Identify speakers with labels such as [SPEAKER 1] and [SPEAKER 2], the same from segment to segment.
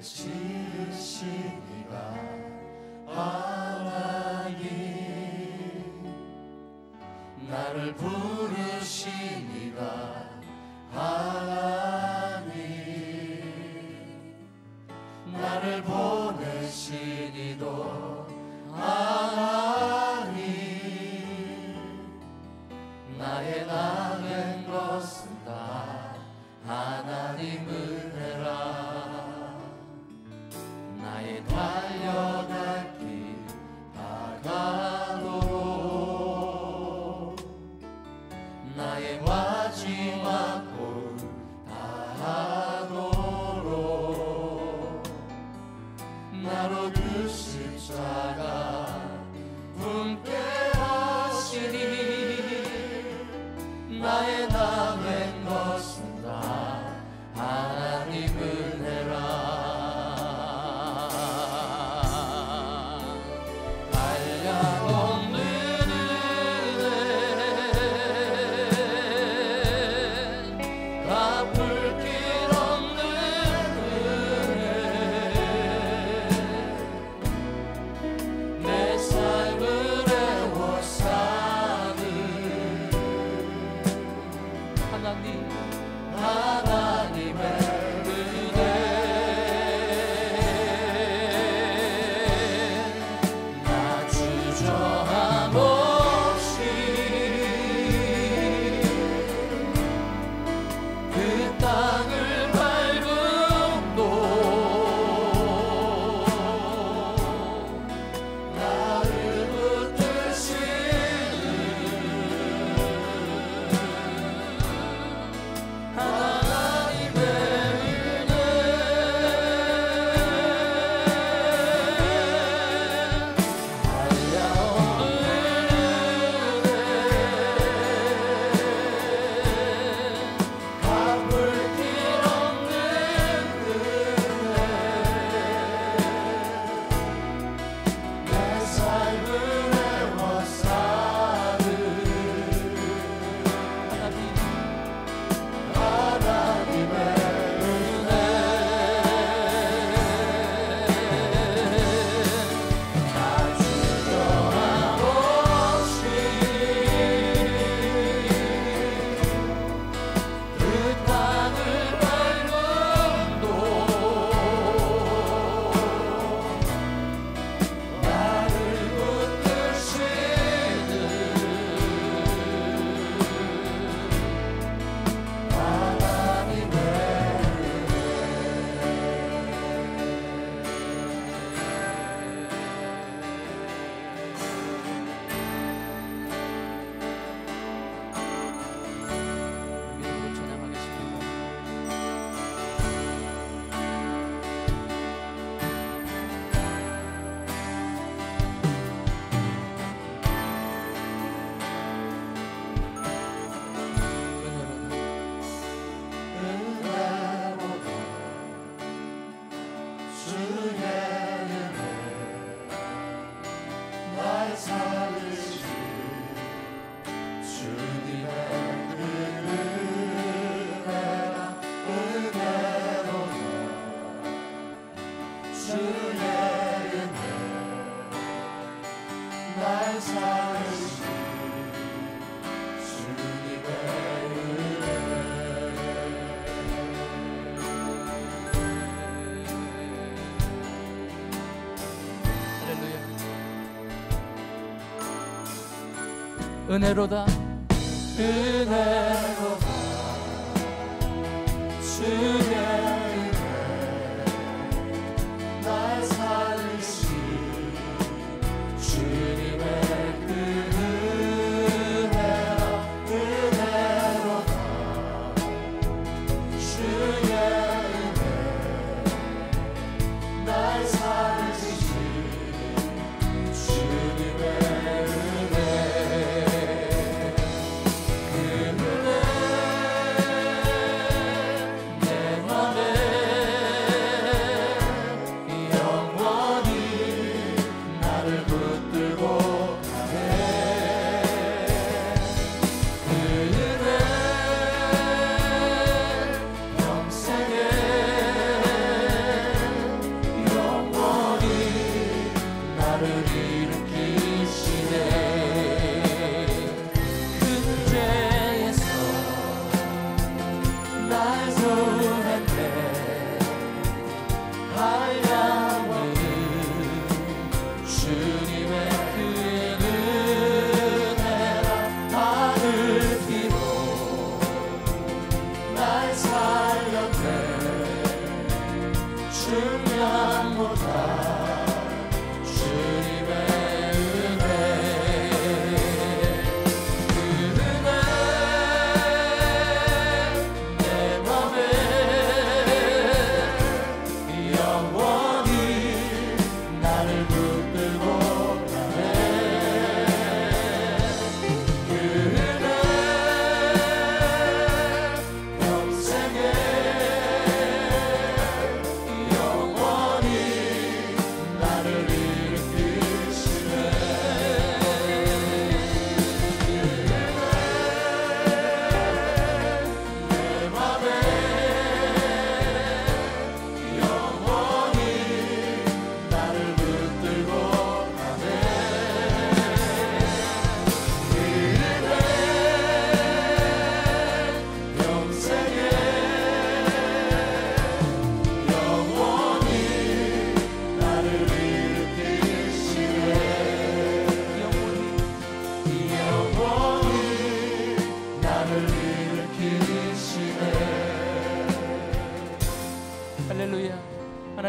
[SPEAKER 1] 지으시니가 하나님, 나를 부르시니가 하나님, 나를 보내시니도 하나님, 나의 남은 것은 다 하나님 은혜라. 나의 달려갈 길 다가도록, 나의 마지막 골 다하도록, 나로 그 십자가 품게 하시니, 나의 남은 것은 다 하나님 은혜라.
[SPEAKER 2] 은혜로다
[SPEAKER 1] 은혜로다 주의 은혜 날 살리신 주님의 그 은혜라 은혜로다 주의 은혜 날 살리신 주님의 내 맘에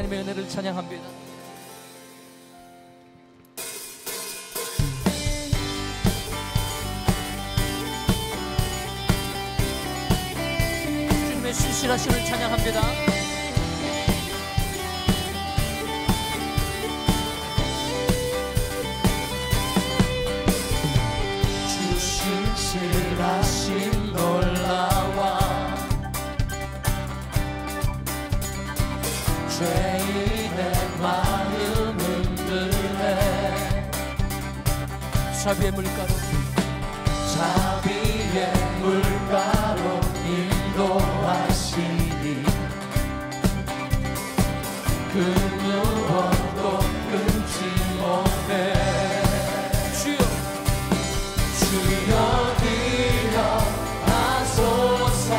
[SPEAKER 2] 하나님의 은혜를 찬양합니다. 주님의 신실하심을 찬양합니다.
[SPEAKER 1] 신실하심 놀라와 죄인의 마음 흔들네
[SPEAKER 2] 자비의 물가로
[SPEAKER 1] 자비의 물가로 인도하시니 그 무엇도 끊지 못해 주여 하소서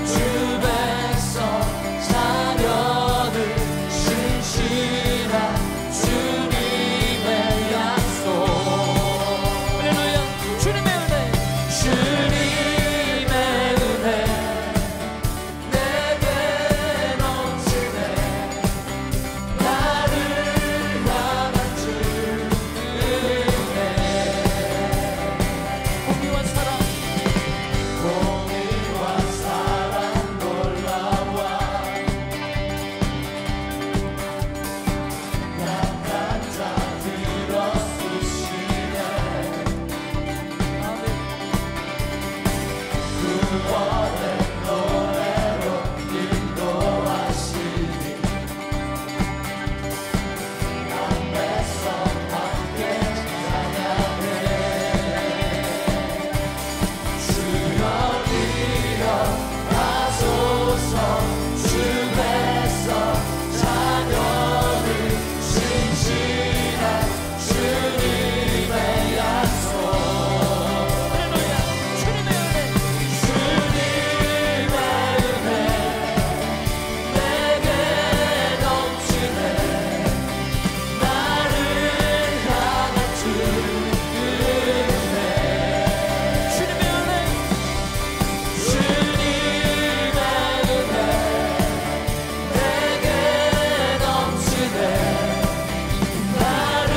[SPEAKER 1] 주 백성 자녀들 신실한 주님의 약속
[SPEAKER 2] 할렐루야. 주님의 은혜
[SPEAKER 1] 내게 넘치네 나를 향한 주 은혜
[SPEAKER 2] 공의와 사랑
[SPEAKER 1] 공의와 사랑 놀라와 약한 자 들어쓰시네
[SPEAKER 2] 아멘.
[SPEAKER 1] 구원의 노래로 인도하시니 남에서 함께 찬양해 주여 하소서 주 백성 자녀들 신실한 주님의 약속
[SPEAKER 2] 할렐루야. 주님의 은혜
[SPEAKER 1] 내게 넘치네 나를 향한 주 은혜
[SPEAKER 2] 주님의 은혜
[SPEAKER 1] 주님의 은혜 내게 넘치네 나를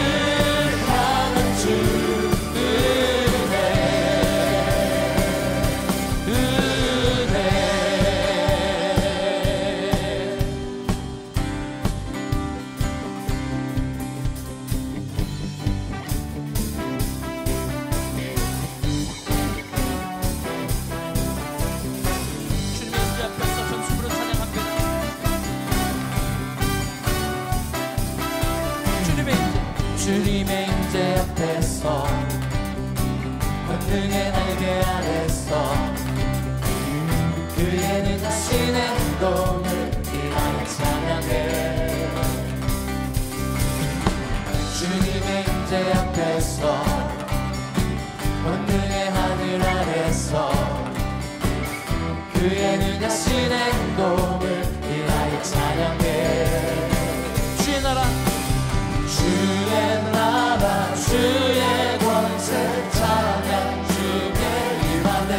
[SPEAKER 1] 향한 주
[SPEAKER 2] 주님의 은혜 앞에서 전심으로 찬양합니다.
[SPEAKER 1] 주님의 임재 앞에서 권능의 날개 아래서 그의 능하신 행동을 인하여 찬양해 주님의 임재 앞에서 권능의 하늘 아래서 그의 능하신 행동을 인하여 찬양해
[SPEAKER 2] 주의 나라
[SPEAKER 1] 주의 나라 주의 권세 찬양 주께 임하네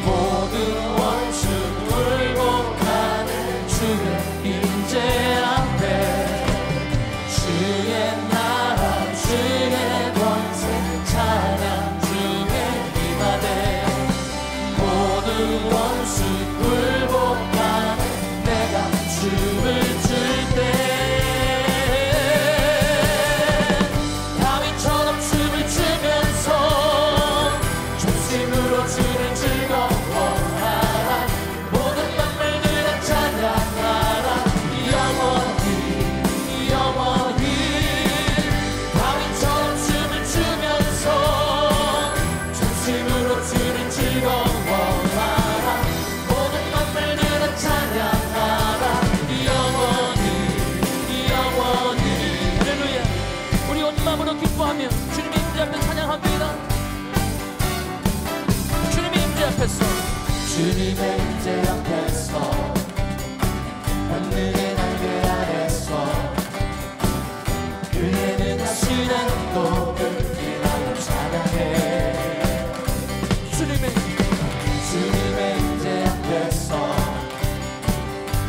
[SPEAKER 1] 모든 원수 굴복하는 주의 임재 앞에 주의 나라 주의 권세 찬양 주께 임하네 모든 원수 굴복하는 내가 춤을 출 때 다윗처럼 춤을 추면서 전심으로 주를 즐거워하라 모든 만물들 다 찬양하라 영원히 영원히 다윗처럼 춤을 추면서 전심으로 주를 즐거워하라 모든 만물들 다 찬양하라 영원히 영원히
[SPEAKER 2] 할렐루야. 우리 온 마음으로 기뻐하며 주님의 임재 앞에 찬양합니다. 주님의 임재 앞에서
[SPEAKER 1] 주님의 임재 앞에서 권능의 날개 아래서 그의 능하신 행동을 인하여 찬양해
[SPEAKER 2] 주님의
[SPEAKER 1] 주님의 임재 앞에서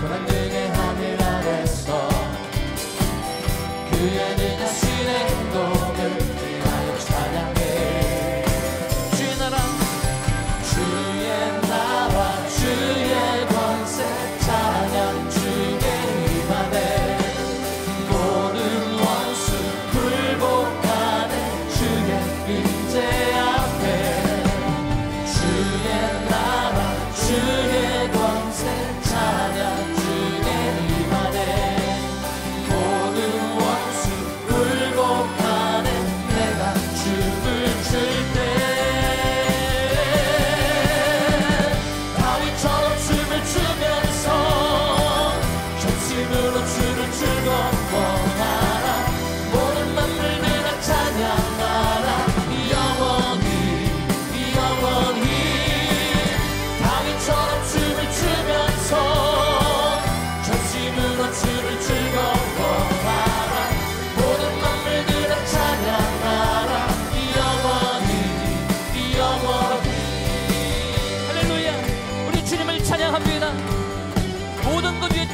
[SPEAKER 1] 권능의 하늘 아래서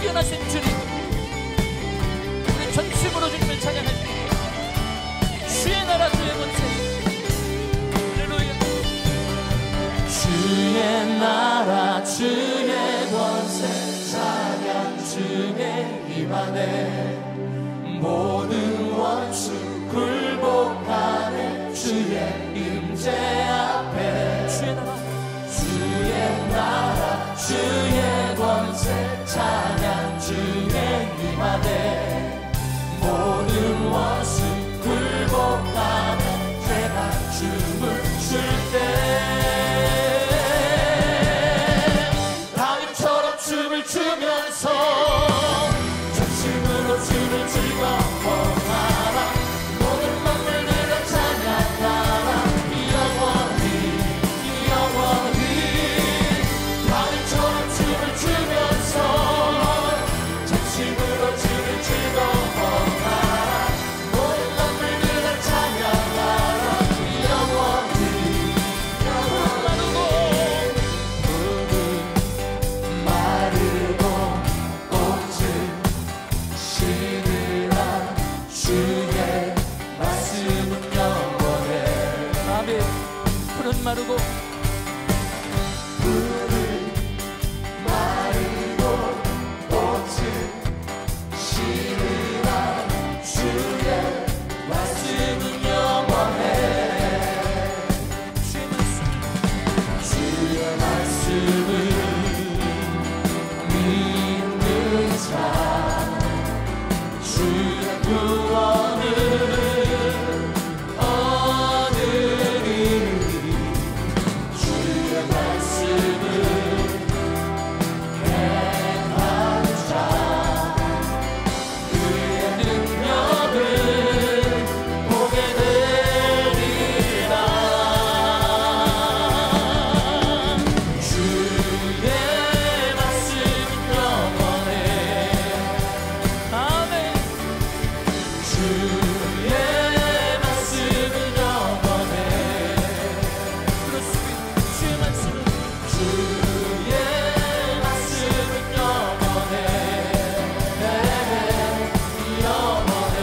[SPEAKER 2] 뛰어나신 주님, 우리 전심으로 주님을 찬양합니다. 주의 나라 주의 권세, 할렐루야.
[SPEAKER 1] 주의 나라 주의 권세 찬양 중에 임하네. 모든 원수 굴복하네. 주의 임재 앞에 주의 나라 주의 권세 찬양 중에 임하네. 모든 원수 굴복하네. 죄가 춤을 출 때 다윗처럼 춤을 추면서 전심으로 주를 즐거워하라. 모든 만물들을 찬양하라. 영원히 영원히 다윗처럼 춤을 추면서 전심으로 주를 즐거워하라. 모든 만물들을 찬양하라. 영원히 영원하고 마르고 꽃을 시들한 주의 말씀은 영원해.
[SPEAKER 2] 아멘. 푸른 마르고
[SPEAKER 1] 푸른 마르고 꽃을 시들한 주의 말씀은 영원해. 주의 말씀을 믿는 자 주의 구원을 얻으리. 주의 말씀을 행하는 자 그의 능력을 보게 되리라. 주의 말씀은 영원해.
[SPEAKER 2] 아멘.
[SPEAKER 1] 주의 말씀은 영원해.
[SPEAKER 2] 그렇습니다. 주의 말씀은
[SPEAKER 1] 주의 말씀은 영원해. 영원해.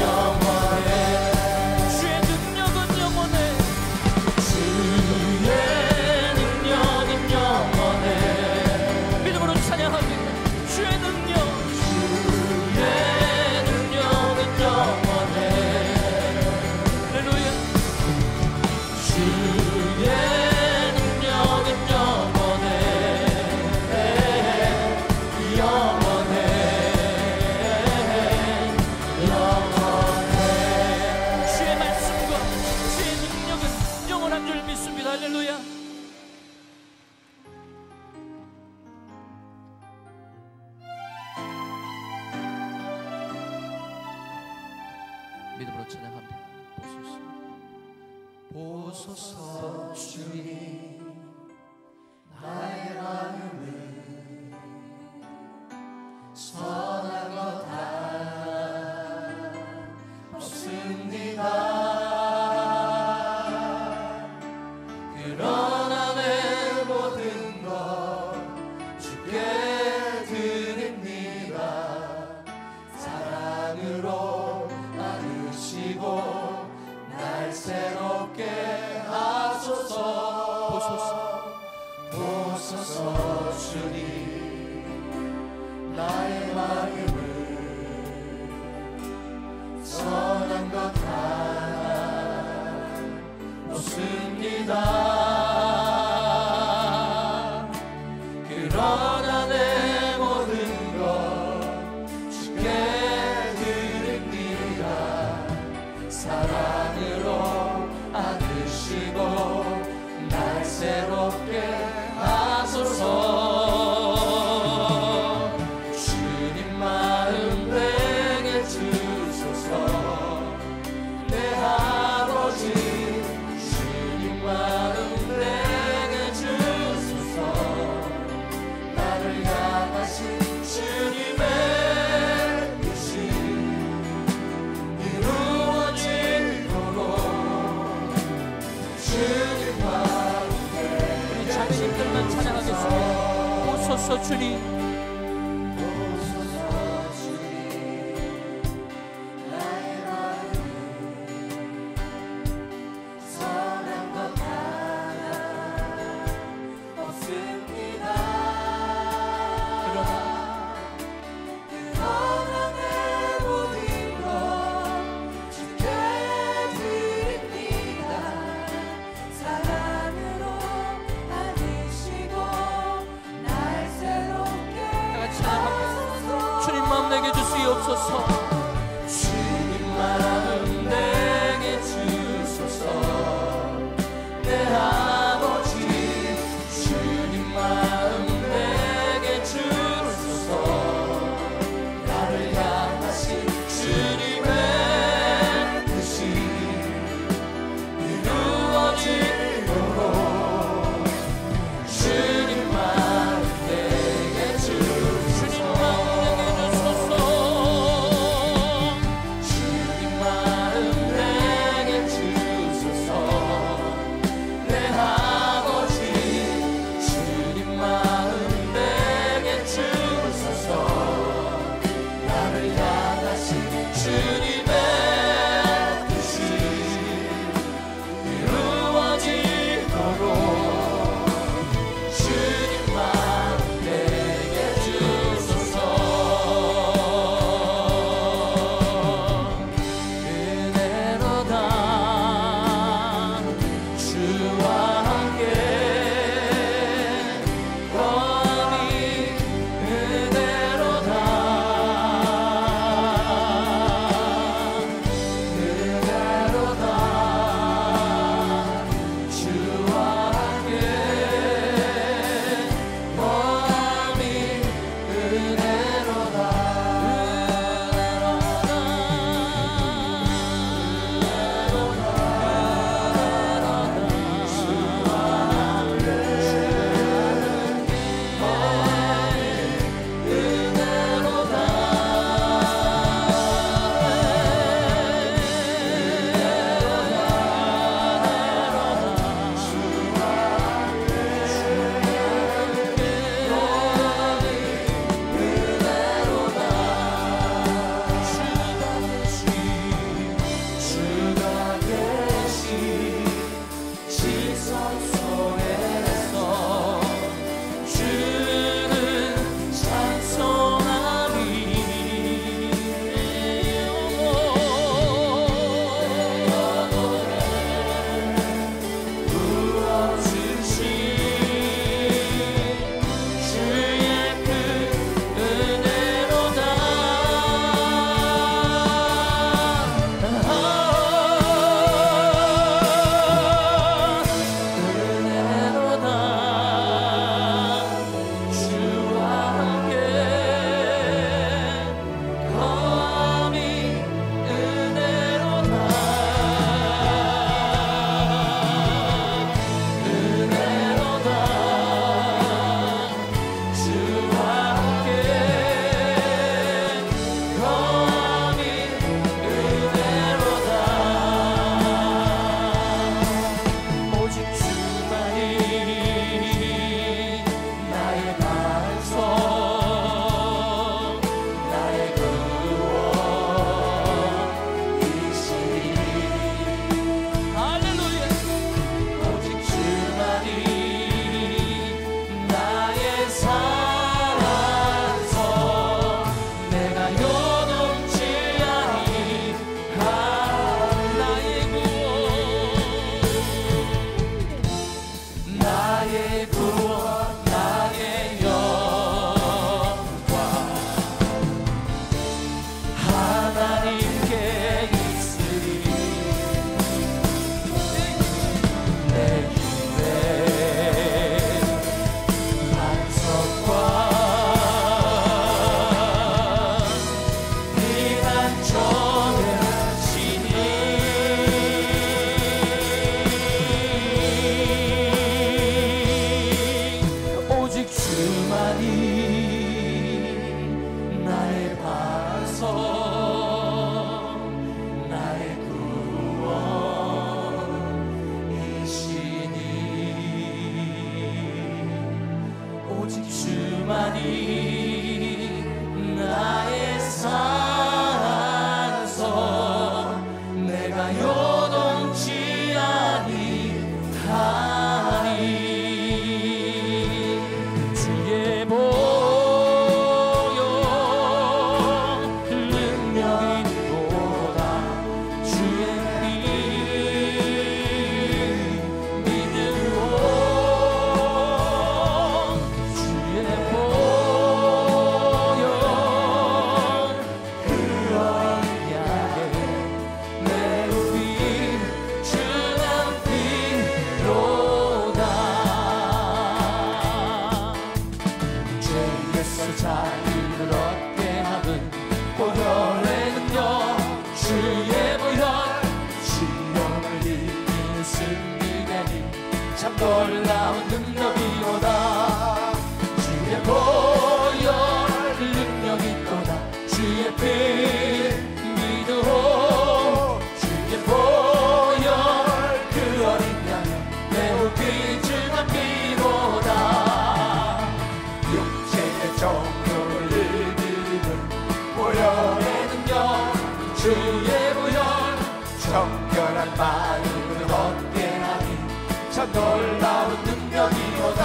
[SPEAKER 1] 영원해.
[SPEAKER 2] 주의 능력은 영원해.
[SPEAKER 1] 주의 능력은 영원해.
[SPEAKER 2] 믿음으로 찬양합니다. 주의 능력,
[SPEAKER 1] 주의 능력은 영원해.
[SPEAKER 2] 할렐루야.
[SPEAKER 1] 주의 능력은 영원해. 영원해. 영원해.
[SPEAKER 2] 주의 말씀과 주의 능력은 영원한 줄 믿습니다. 할렐루야. 믿음으로 찬양합니다.
[SPEAKER 1] 보소서 주님 나의 마음을 선한 것 하나 없습니다. 그러나 내 모든 것 주께 드립니다. 사랑으로 나누시고 날 새롭게 하소서. 보소서 주님 나의 마음을 선한 것 하나 없습니다. 그러나 내 모든 것 주께 드립니다. 사랑으로 안으시고 날 새롭게 하소서. 주님 마음 내게 주소서. 내 아버지 주님 마음
[SPEAKER 2] 오소서 주님. 내게 주시옵소서.
[SPEAKER 1] 주님 마음 내게 주소서. 내 아버지 주님 마음 내게 주소서. 나를 향하신 주님의 뜻이 이루어지도록 주님 마음 내게 주소서.
[SPEAKER 2] 주님 마음 내게 주소서.
[SPEAKER 1] 나의 산소 내가 요동치 아니하니 주의 보혈 능력이 있도다 주의 피 믿으오 주의 보혈 그 어린 양의 매우 빈 주는 피로다 죄에서 자유를 얻게 하는 보혈의 능력 주의 보혈 시험을 이기는 승리되니 참 놀라운 능력이로다 주의 보혈 능력이 있도다 주의 피 믿으오 주의 보혈 그 어린 양의 매우 귀중한 피로다 육체의 정욕을 이기는 보혈의 능력 주의 보혈 정결한 마음을 얻게 하니 참 놀라운 능력이로다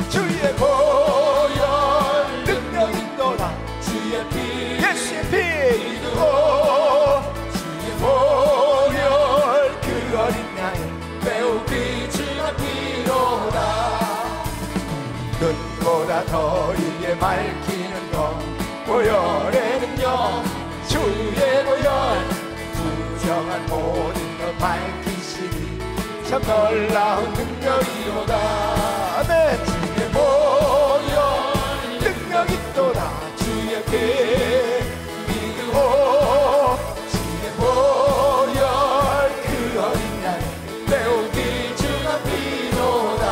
[SPEAKER 1] 주의 보혈 능력이 있도다 주의 피 예수의 피 믿으오 주의 보혈 그 어린 양의 매우 귀중한 피로다 눈보다 더 이게 밝히는 것 보혈의 능력 주의 보혈 부정한 모든 것 밝히시니 참 놀라운 능력이로다 아멘 주의 보혈 능력 있도다 주의 피 믿으오 주의 보혈 그 어린 양의 매우 귀중한 피로다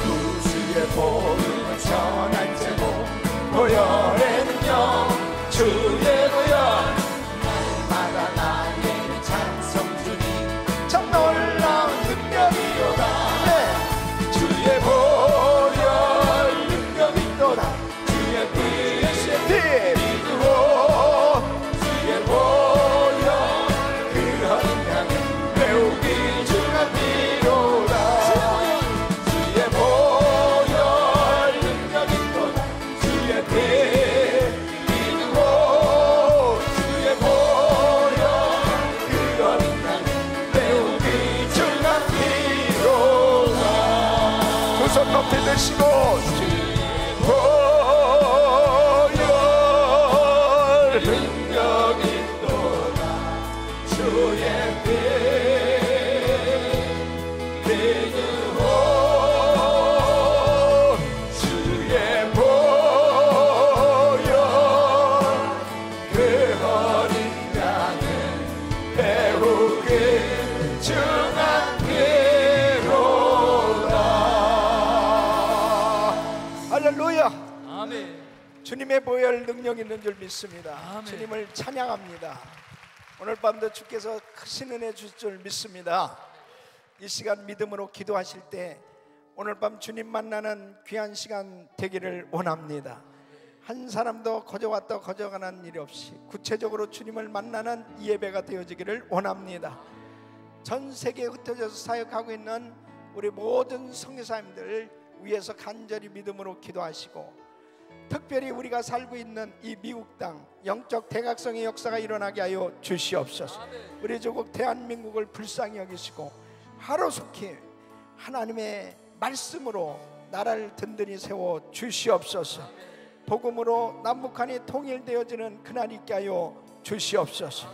[SPEAKER 1] 구주의 복음을 전할 제목 보혈의 능력 주의 보혈 날마다 나에게 찬송 주니 참 놀라운 능력이로다 네. 주의 보혈 능력 있도다 주의 피 예수의 피 믿으오 주의 보혈 그 어린 양의 매우 귀중한 피로다 주의 보혈 능력 있도다 주의 피 믿으오 주의 보혈 그 어린 양의 매우 귀중한 피로다 두 손 높이 드시고 주의 보혈 능력 있도다 주의 피 믿으오 주의 보혈 그 어린 양의 매우 귀중한 피로다 할렐루야
[SPEAKER 2] 아멘.
[SPEAKER 3] 주님의 보혈 능력 있는 줄 믿습니다.
[SPEAKER 2] 아멘.
[SPEAKER 3] 주님을 찬양합니다. 오늘 밤도 주께서 크신 은혜 주실 줄 믿습니다. 이 시간 믿음으로 기도하실 때 오늘 밤 주님 만나는 귀한 시간 되기를 원합니다. 한 사람도 거저왔다 거저가는 일이 없이 구체적으로 주님을 만나는 이 예배가 되어지기를 원합니다. 전 세계에 흩어져서 사역하고 있는 우리 모든 선교사님들 위해서 간절히 믿음으로 기도하시고 특별히 우리가 살고 있는 이 미국 땅 영적 대각성의 역사가 일어나게 하여 주시옵소서. 우리 조국 대한민국을 불쌍히 여기시고 하루속히 하나님의 말씀으로 나라를 든든히 세워 주시옵소서. 복음으로 남북한이 통일되어지는 그날이 있게 하여 주시옵소서.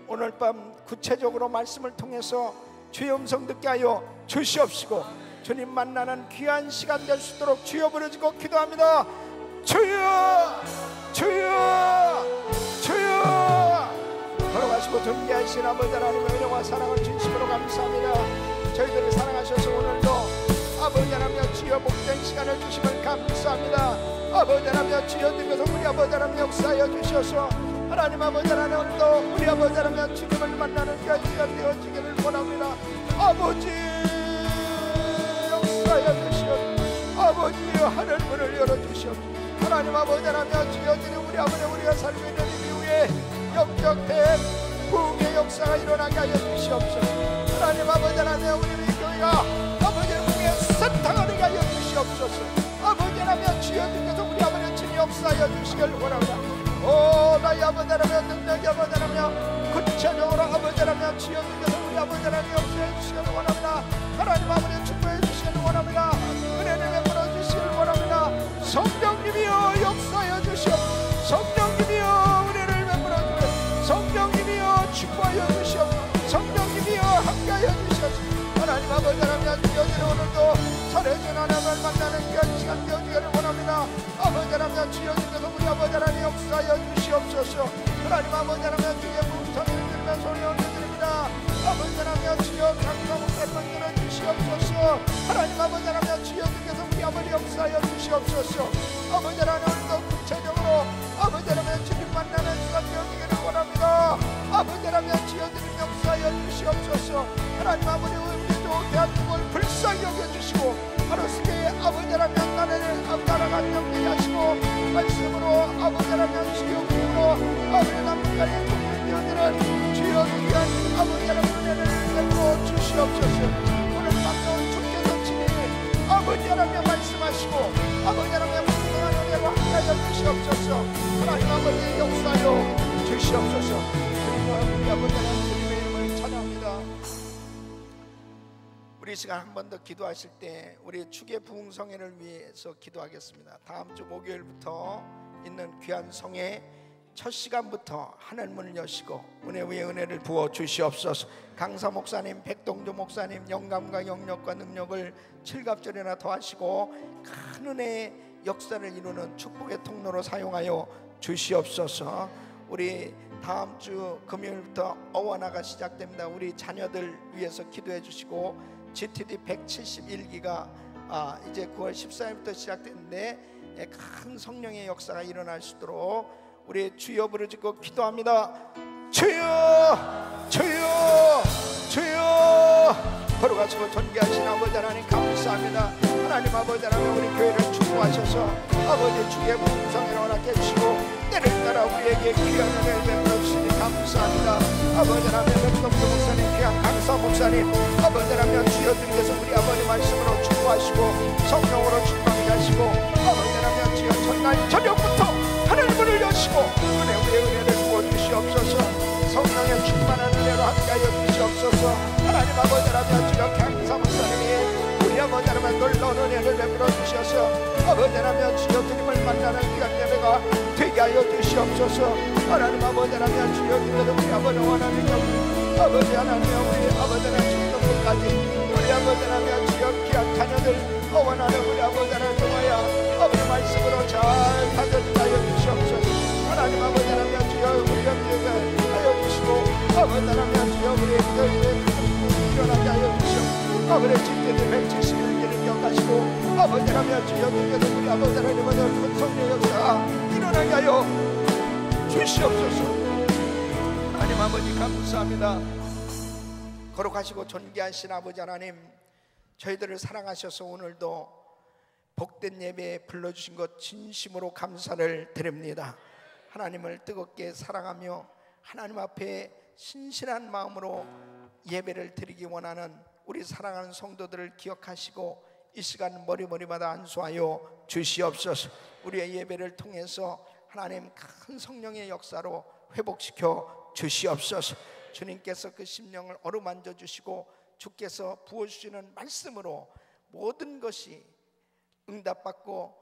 [SPEAKER 3] 오늘 밤 구체적으로 말씀을 통해서 주의 음성 듣게 하여 주시옵시고 주님 만나는 귀한 시간 될 수 있도록 주여 부르짖고 기도합니다. 주여 주여 주여. 걸어가시고 존귀하신 아버지 하나님의 은혜와 사랑을 진심으로 감사합니다. 저희들을 사랑하셔서 오늘도 아버지 하나님 주여 복된 시간을 주심을 감사합니다. 아버지 하나님 주여 드려서 우리 아버지 하나님 역사하여 주셔서 하나님 아버지 하나님 또 우리 아버지 하나님 주님을 만나는 귀한 시간 되어지기를 원합니다. 아버지 역사하여 주시옵소서. 아버지 하늘 열어주시옵소서. 하나님 아버지 하나님 주여 주님 우리 아버지 우리가 살고 있는 이 미국에 영적 대부흥의 역사가 일어나게 하여 주시옵소서. 하나님 아버지 하나님 우리 교회가 아버지 미국에 선탕하게 하여 주시옵소서. 아버지 하나님 주여 주께서 우리 아버지 주님 역사하여 주시길 원합니다. 오 나의 아버지 하나님 능력이 아버지 하나님 구체적으로 아버지 하나님 주여 주께서 우리 아버지 하나님 역사해 주시길 원합니다. 하나님 아버지 축복해 주시길 원합니다. 은혜를 베풀어 주시길 원합니다. 성령님이여 역사하여 주시옵소서. 성령님이여 은혜를 베풀어 주시옵소서. 성령님이여 축복하여 주시옵소서. 성령님이여 함께하여 주시옵소서. 하나님 아버지 하나님 주여 오늘도 살해준 하나님을 만나는 귀한 시간 되어주기를 원합니다. 아버지 하나님 주여 주께서 우리 아버지 하나님 역사하여 주시옵소서. 하나님 아버지 하나님 주의 문성을 들으며 손을 얹어드립니다. 아버지 하나님 주여 강사 목사를 만들어 주시옵소서. 하나님 아버지 하나님 주여 주께서 우리 아버지 역사하여 주시옵소서. 아버지 하나님 오늘도 구체적으로 아버지 하나님 주님 만나는 시간 되어주기를 원합니다. 아버지 하나님 주여 주님 역사하여 주시옵소서. 하나님 아버지 우리도 대한민국을 불쌍히 여겨주시고 하루속에 아버지 하나님 나라가 안정되게 하시고 말씀으로 아버지 하나님 주여 부으로 아버지 남북한의 동맹되어지는 주여 귀한 아버지 하나님 은혜를 베풀어 주시옵소서. 오늘 밤도 주께서 친히 아버지 하나님 말씀하시고 아버지 하나님 풍성한 은혜로 함께하여 주시옵소서. 하나님 아버지 역사하여 주시옵소서. 우리 아버지 하나님 주님의 이름을 찬양합니다. 우리 시간 한 번 더 기도하실 때 우리 축의 부흥성회를 위해서 기도하겠습니다. 다음 주 목요일부터 있는 귀한 성회 첫 시간부터 하늘문을 여시고 은혜 위에 은혜를 부어 주시옵소서. 강사 목사님, 백동조 목사님 영감과 영역과 능력을 칠갑절이나 더하시고 큰 은혜의 역사를 이루는 축복의 통로로 사용하여 주시옵소서. 우리 다음 주 금요일부터 어원화가 시작됩니다. 우리 자녀들 위해서 기도해 주시고 GTD 171기가 이제 9월 14일부터 시작됐는데 큰 성령의 역사가 일어날 수 있도록 우리 주여 부르짖고 기도합니다. 주여 주여 주여. 걸어가시고 존귀하신 아버지 하나님 감사합니다. 하나님 아버지 하나님 우리 교회를 축복하셔서 아버지 주의 부흥성회를 허락해 주시고 때를 따라 우리에게 귀한 은혜를 베풀어 주시니 감사합니다. 아버지 하나님 백동조 목사님 귀한 강사 목사님 아버지 하나님 주여 주님께서 우리 아버지 말씀으로 축복하시고 성령으로 충만케 하시고 아버지 하나님 주여 첫날 저녁부터 하늘문을 여시고 은혜 위에 은혜를 부어주시옵소서. 성령의 충만한 은혜로 함께하여 주시옵소서. 하나님 아버지 하나님 주여 강사 목사님이 우리 아버지 하나님 놀라운 은혜를 베풀어 주셔서 아버지 하나님 주여 주님을 만나는 귀한 예배가 되게 하여 주시옵소서. 하나님 아버지 하나님 주여 주님께서 우리 아버지 원하는 영 아버지 하나님 우리 아버지 하나님 주님까지 우리 아버지 하나님 주여 귀한 자녀들 원하는 우리 아버지 하나님 동하여 아버지 말씀으로 잘 다져주게 하여 주시옵소서. 하나님 아버지 하나님 주여 우리 영역을 하여 주시고 아버지 하나님 주여 우리 교회에 일어나게 하여 주시옵소서. 아버지 집들이 171기를 기억하시고 아버지 하나님 주여 주께서 우리 아버지 하나님의 큰 성령 역사가 일어나게 하여 주시옵소서. 하나님 아버지 감사합니다. 거룩하시고 존귀하신 아버지 하나님 저희들을 사랑하셔서 오늘도 복된 예배에 불러주신 것 진심으로 감사를 드립니다. 하나님을 뜨겁게 사랑하며 하나님 앞에 신실한 마음으로 예배를 드리기 원하는 우리 사랑하는 성도들을 기억하시고 이 시간 머리마다 안수하여 주시옵소서. 우리의 예배를 통해서 하나님 큰 성령의 역사로 회복시켜 주시옵소서. 주님께서 그 심령을 어루만져 주시고 주께서 부어주시는 말씀으로 모든 것이 응답받고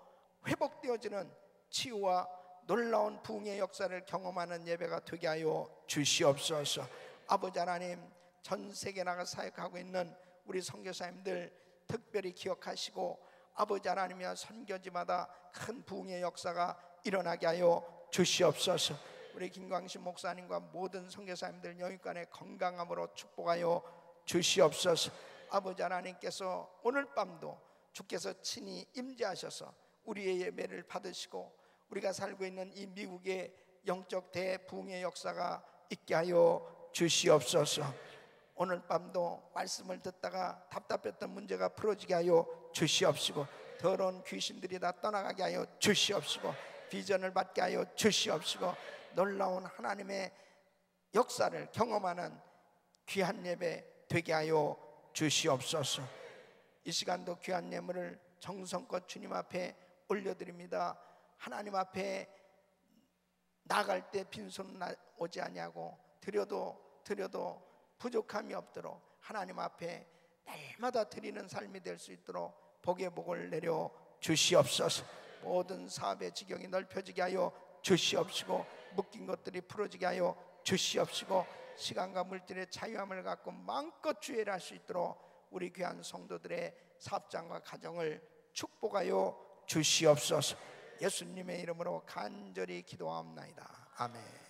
[SPEAKER 3] 회복되어지는 치유와 놀라운 부흥의 역사를 경험하는 예배가 되게 하여 주시옵소서. 아버지 하나님 전 세계 나가 사역하고 있는 우리 선교사님들 특별히 기억하시고 아버지 하나님이여 선교지마다 큰 부흥의 역사가 일어나게 하여 주시옵소서. 우리 김광신 목사님과 모든 선교사님들 영육간의 건강함으로 축복하여 주시옵소서. 아버지 하나님께서 오늘 밤도 주께서 친히 임재하셔서 우리의 예배를 받으시고 우리가 살고 있는 이 미국의 영적 대부흥의 역사가 있게 하여 주시옵소서. 오늘 밤도 말씀을 듣다가 답답했던 문제가 풀어지게 하여 주시옵시고, 더러운 귀신들이 다 떠나가게 하여 주시옵시고, 비전을 받게 하여 주시옵시고, 놀라운 하나님의 역사를 경험하는 귀한 예배 되게 하여 주시옵소서. 이 시간도 귀한 예물을 정성껏 주님 앞에 올려드립니다. 하나님 앞에 나갈 때 빈손 오지 아니하고 드려도 부족함이 없도록 하나님 앞에 날마다 드리는 삶이 될 수 있도록 복의 복을 내려 주시옵소서. 모든 사업의 지경이 넓혀지게 하여 주시옵시고, 묶인 것들이 풀어지게 하여 주시옵시고, 시간과 물질의 자유함을 갖고 마음껏 주의를 할 수 있도록 우리 귀한 성도들의 사업장과 가정을 축복하여 주시옵소서. 예수님의 이름으로 간절히 기도하옵나이다. 아멘.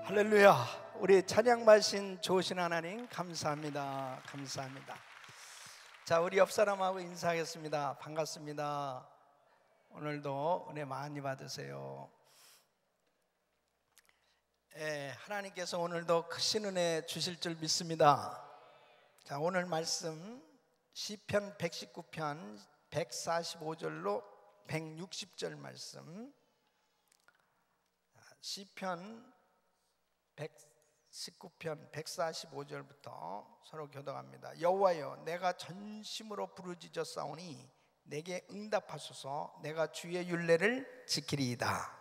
[SPEAKER 3] 할렐루야. 우리 찬양 마신 좋으신 하나님 감사합니다. 감사합니다. 자, 우리 옆 사람하고 인사하겠습니다. 반갑습니다. 오늘도 은혜 많이 받으세요. 하나님께서 오늘도 크신 은혜 주실 줄 믿습니다. 자, 오늘 말씀 시편 119편 145절로 160절 말씀. 시편 119편 145절부터 서로 교독합니다. 여호와여, 내가 전심으로 부르짖었사오니 내게 응답하소서. 내가 주의 율례를 지키리이다.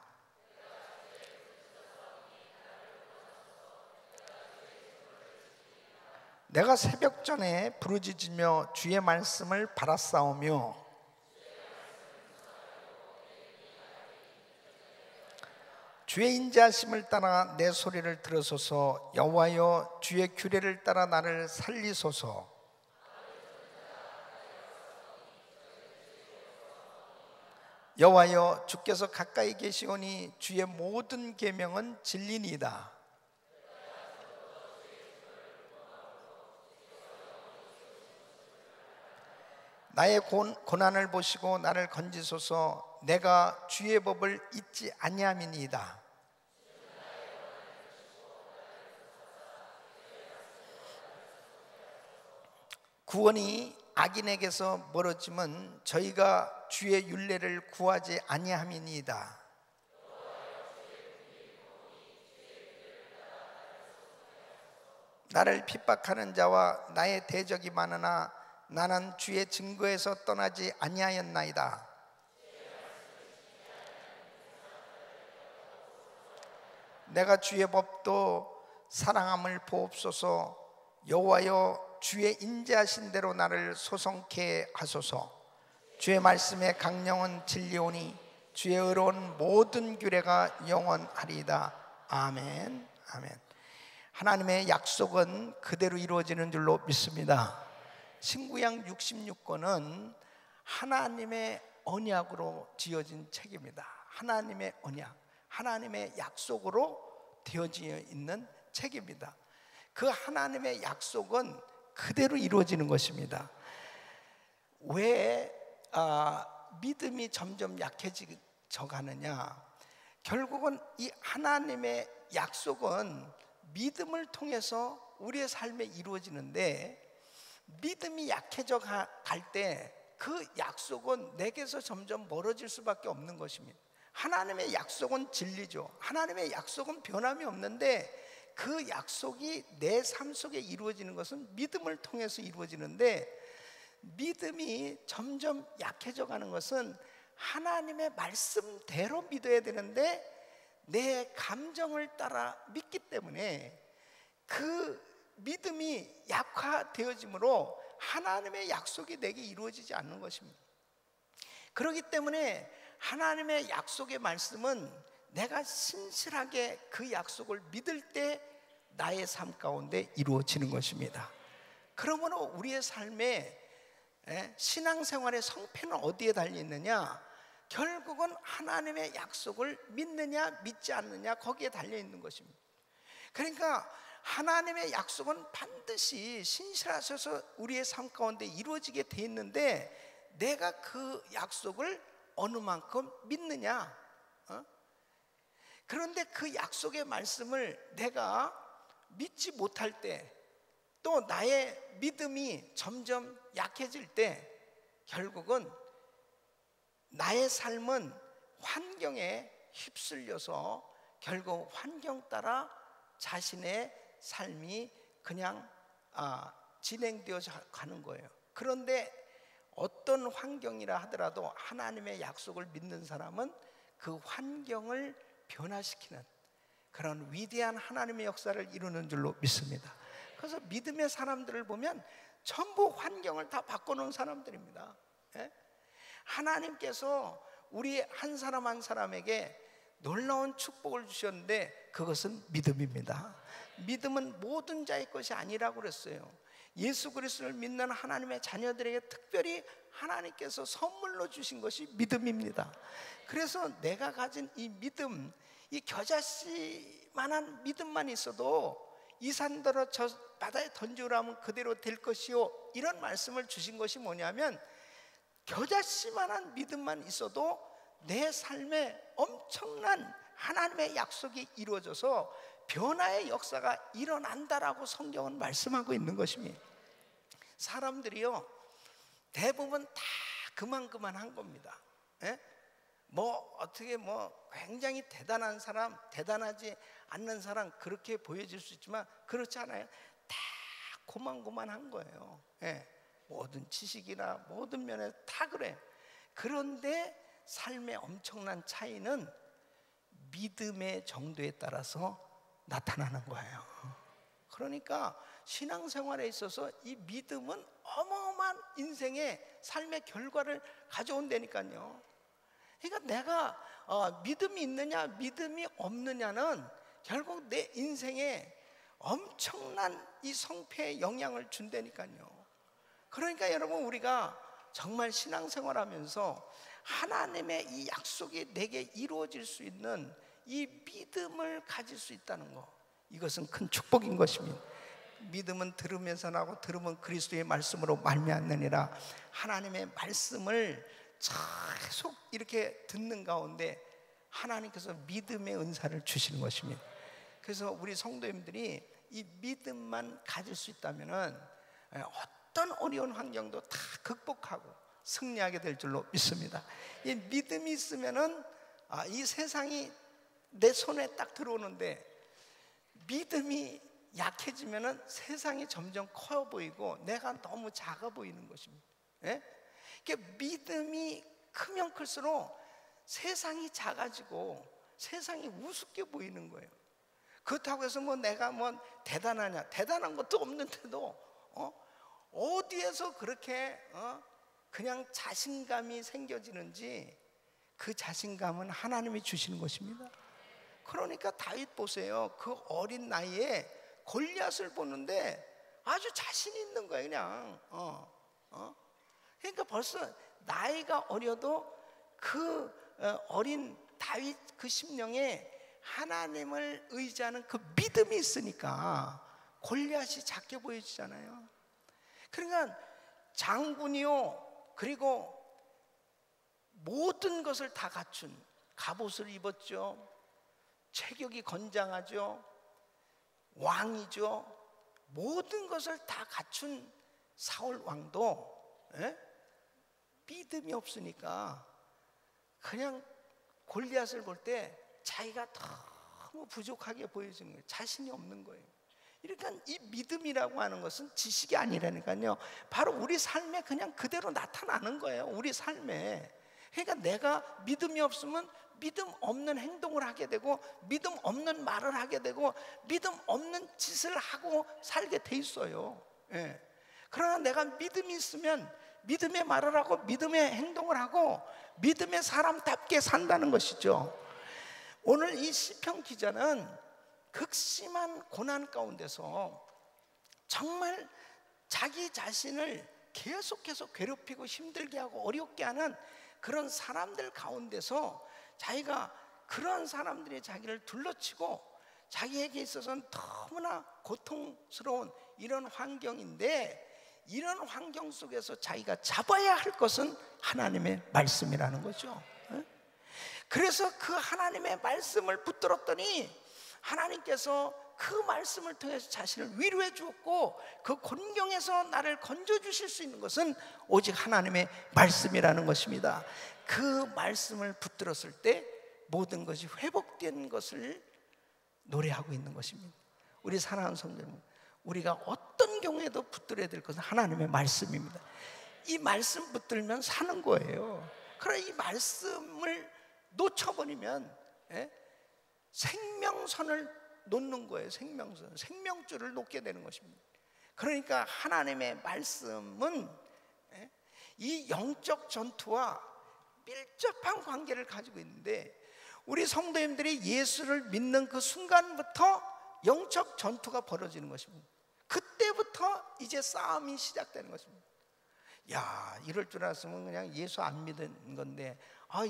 [SPEAKER 3] 내가 새벽 전에 부르짖으며 주의 말씀을 바라싸우며 주의 인자하심을 따라 내 소리를 들으소서. 여호와여, 주의 규례를 따라 나를 살리소서. 여호와여, 주께서 가까이 계시오니 주의 모든 계명은 진리니이다. 나의 고난을 보시고 나를 건지소서. 내가 주의 법을 잊지 아니함이니이다. 구원이 악인에게서 멀어지면 저희가 주의 율례를 구하지 아니함이니이다. 나를 핍박하는 자와 나의 대적이 많으나 나는 주의 증거에서 떠나지 아니하였나이다. 내가 주의 법도 사랑함을 보옵소서. 여호와여, 주의 인자하신 대로 나를 소성케 하소서. 주의 말씀의 강령은 진리오니 주의 의로운 모든 규례가 영원하리이다. 아멘. 아멘. 하나님의 약속은 그대로 이루어지는 줄로 믿습니다. 신구약 66권은 하나님의 언약으로 지어진 책입니다. 하나님의 언약, 하나님의 약속으로 되어져 있는 책입니다. 그 하나님의 약속은 그대로 이루어지는 것입니다. 왜 믿음이 점점 약해져 가느냐? 결국은 이 하나님의 약속은 믿음을 통해서 우리의 삶에 이루어지는데, 믿음이 약해져 갈 때 그 약속은 내게서 점점 멀어질 수밖에 없는 것입니다. 하나님의 약속은 진리죠. 하나님의 약속은 변함이 없는데 그 약속이 내 삶 속에 이루어지는 것은 믿음을 통해서 이루어지는데, 믿음이 점점 약해져 가는 것은 하나님의 말씀대로 믿어야 되는데 내 감정을 따라 믿기 때문에 그 믿음이 약화되어지므로 하나님의 약속이 내게 이루어지지 않는 것입니다. 그렇기 때문에 하나님의 약속의 말씀은 내가 신실하게 그 약속을 믿을 때 나의 삶 가운데 이루어지는 것입니다. 그러므로 우리의 삶에 신앙생활의 성패는 어디에 달려있느냐? 결국은 하나님의 약속을 믿느냐 믿지 않느냐, 거기에 달려있는 것입니다. 그러니까 하나님의 약속은 반드시 신실하셔서 우리의 삶 가운데 이루어지게 돼 있는데 내가 그 약속을 어느 만큼 믿느냐? 그런데 그 약속의 말씀을 내가 믿지 못할 때, 또 나의 믿음이 점점 약해질 때 결국은 나의 삶은 환경에 휩쓸려서 결국 환경 따라 자신의 삶이 그냥 진행되어 가는 거예요. 그런데 어떤 환경이라 하더라도 하나님의 약속을 믿는 사람은 그 환경을 변화시키는 그런 위대한 하나님의 역사를 이루는 줄로 믿습니다. 그래서 믿음의 사람들을 보면 전부 환경을 다 바꿔놓은 사람들입니다. 하나님께서 우리 한 사람 한 사람에게 놀라운 축복을 주셨는데 그것은 믿음입니다. 믿음은 모든 자의 것이 아니라고 그랬어요. 예수 그리스도를 믿는 하나님의 자녀들에게 특별히 하나님께서 선물로 주신 것이 믿음입니다. 그래서 내가 가진 이 믿음, 이 겨자씨만한 믿음만 있어도 이 산더러 저 바다에 던지라면 그대로 될 것이요, 이런 말씀을 주신 것이 뭐냐면, 겨자씨만한 믿음만 있어도 내 삶에 엄청난 하나님의 약속이 이루어져서 변화의 역사가 일어난다라고 성경은 말씀하고 있는 것입니다. 사람들이요, 대부분 다 그만한 겁니다. 예? 뭐 어떻게 뭐 굉장히 대단한 사람, 대단하지 않는 사람 그렇게 보여질 수 있지만 그렇지 않아요. 다 고만고만한 거예요. 예. 모든 지식이나 모든 면에서 다 그래요. 그런데 삶의 엄청난 차이는 믿음의 정도에 따라서 나타나는 거예요. 그러니까 신앙생활에 있어서 이 믿음은 어마어마한 인생의 삶의 결과를 가져온다니까요. 그러니까 내가 믿음이 있느냐 믿음이 없느냐는 결국 내 인생에 엄청난 이 성패에 영향을 준다니까요. 그러니까 여러분, 우리가 정말 신앙생활하면서 하나님의 이 약속이 내게 이루어질 수 있는 이 믿음을 가질 수 있다는 것, 이것은 큰 축복인 것입니다. 믿음은 들으면서 나고 들으면 그리스도의 말씀으로 말미암느니라. 하나님의 말씀을 계속 이렇게 듣는 가운데 하나님께서 믿음의 은사를 주시는 것입니다. 그래서 우리 성도님들이 이 믿음만 가질 수 있다면은 어떤 어려운 환경도 다 극복하고 승리하게 될 줄로 믿습니다. 이 믿음이 있으면은 이 세상이 내 손에 딱 들어오는데, 믿음이 약해지면은 세상이 점점 커 보이고 내가 너무 작아 보이는 것입니다. 예? 그러니까 믿음이 크면 클수록 세상이 작아지고 세상이 우습게 보이는 거예요. 그렇다고 해서 뭐 내가 뭐 대단하냐, 대단한 것도 없는데도 어디에서 그렇게 그냥 자신감이 생겨지는지, 그 자신감은 하나님이 주시는 것입니다. 그러니까 다윗 보세요. 그 어린 나이에 골리앗을 보는데 아주 자신 있는 거예요. 그냥 그러니까 벌써 나이가 어려도 그 어린 다윗 그 심령에 하나님을 의지하는 그 믿음이 있으니까 골리앗이 작게 보여지잖아요. 그러니까 장군이요, 그리고 모든 것을 다 갖춘 갑옷을 입었죠. 체격이 건장하죠. 왕이죠. 모든 것을 다 갖춘 사울 왕도 믿음이 없으니까 그냥 골리앗을 볼 때 자기가 너무 부족하게 보여지는 거예요. 자신이 없는 거예요. 그러니까 이 믿음이라고 하는 것은 지식이 아니라니까요. 바로 우리 삶에 그냥 그대로 나타나는 거예요. 우리 삶에. 그러니까 내가 믿음이 없으면 믿음 없는 행동을 하게 되고, 믿음 없는 말을 하게 되고, 믿음 없는 짓을 하고 살게 돼 있어요. 예. 그러나 내가 믿음이 있으면 믿음의 말을 하고 믿음의 행동을 하고 믿음의 사람답게 산다는 것이죠. 오늘 이 시편 기자는 극심한 고난 가운데서 정말 자기 자신을 계속해서 괴롭히고 힘들게 하고 어렵게 하는 그런 사람들 가운데서 자기가 그런 사람들이 자기를 둘러치고 자기에게 있어서는 너무나 고통스러운 이런 환경인데, 이런 환경 속에서 자기가 잡아야 할 것은 하나님의 말씀이라는 거죠. 그래서 그 하나님의 말씀을 붙들었더니 하나님께서 그 말씀을 통해서 자신을 위로해 주었고, 그 곤경에서 나를 건져 주실 수 있는 것은 오직 하나님의 말씀이라는 것입니다. 그 말씀을 붙들었을 때 모든 것이 회복된 것을 노래하고 있는 것입니다. 우리 사랑하는 성도 여러분, 우리가 어떤 경우에도 붙들어야 될 것은 하나님의 말씀입니다. 이 말씀 붙들면 사는 거예요. 그러나 이 말씀을 놓쳐버리면 생명선을 놓는 거예요. 생명선, 생명줄을 놓게 되는 것입니다. 그러니까 하나님의 말씀은 이 영적 전투와 밀접한 관계를 가지고 있는데, 우리 성도님들이 예수를 믿는 그 순간부터 영적 전투가 벌어지는 것입니다. 그때부터 이제 싸움이 시작되는 것입니다. 야, 이럴 줄 알았으면 그냥 예수 안 믿은 건데,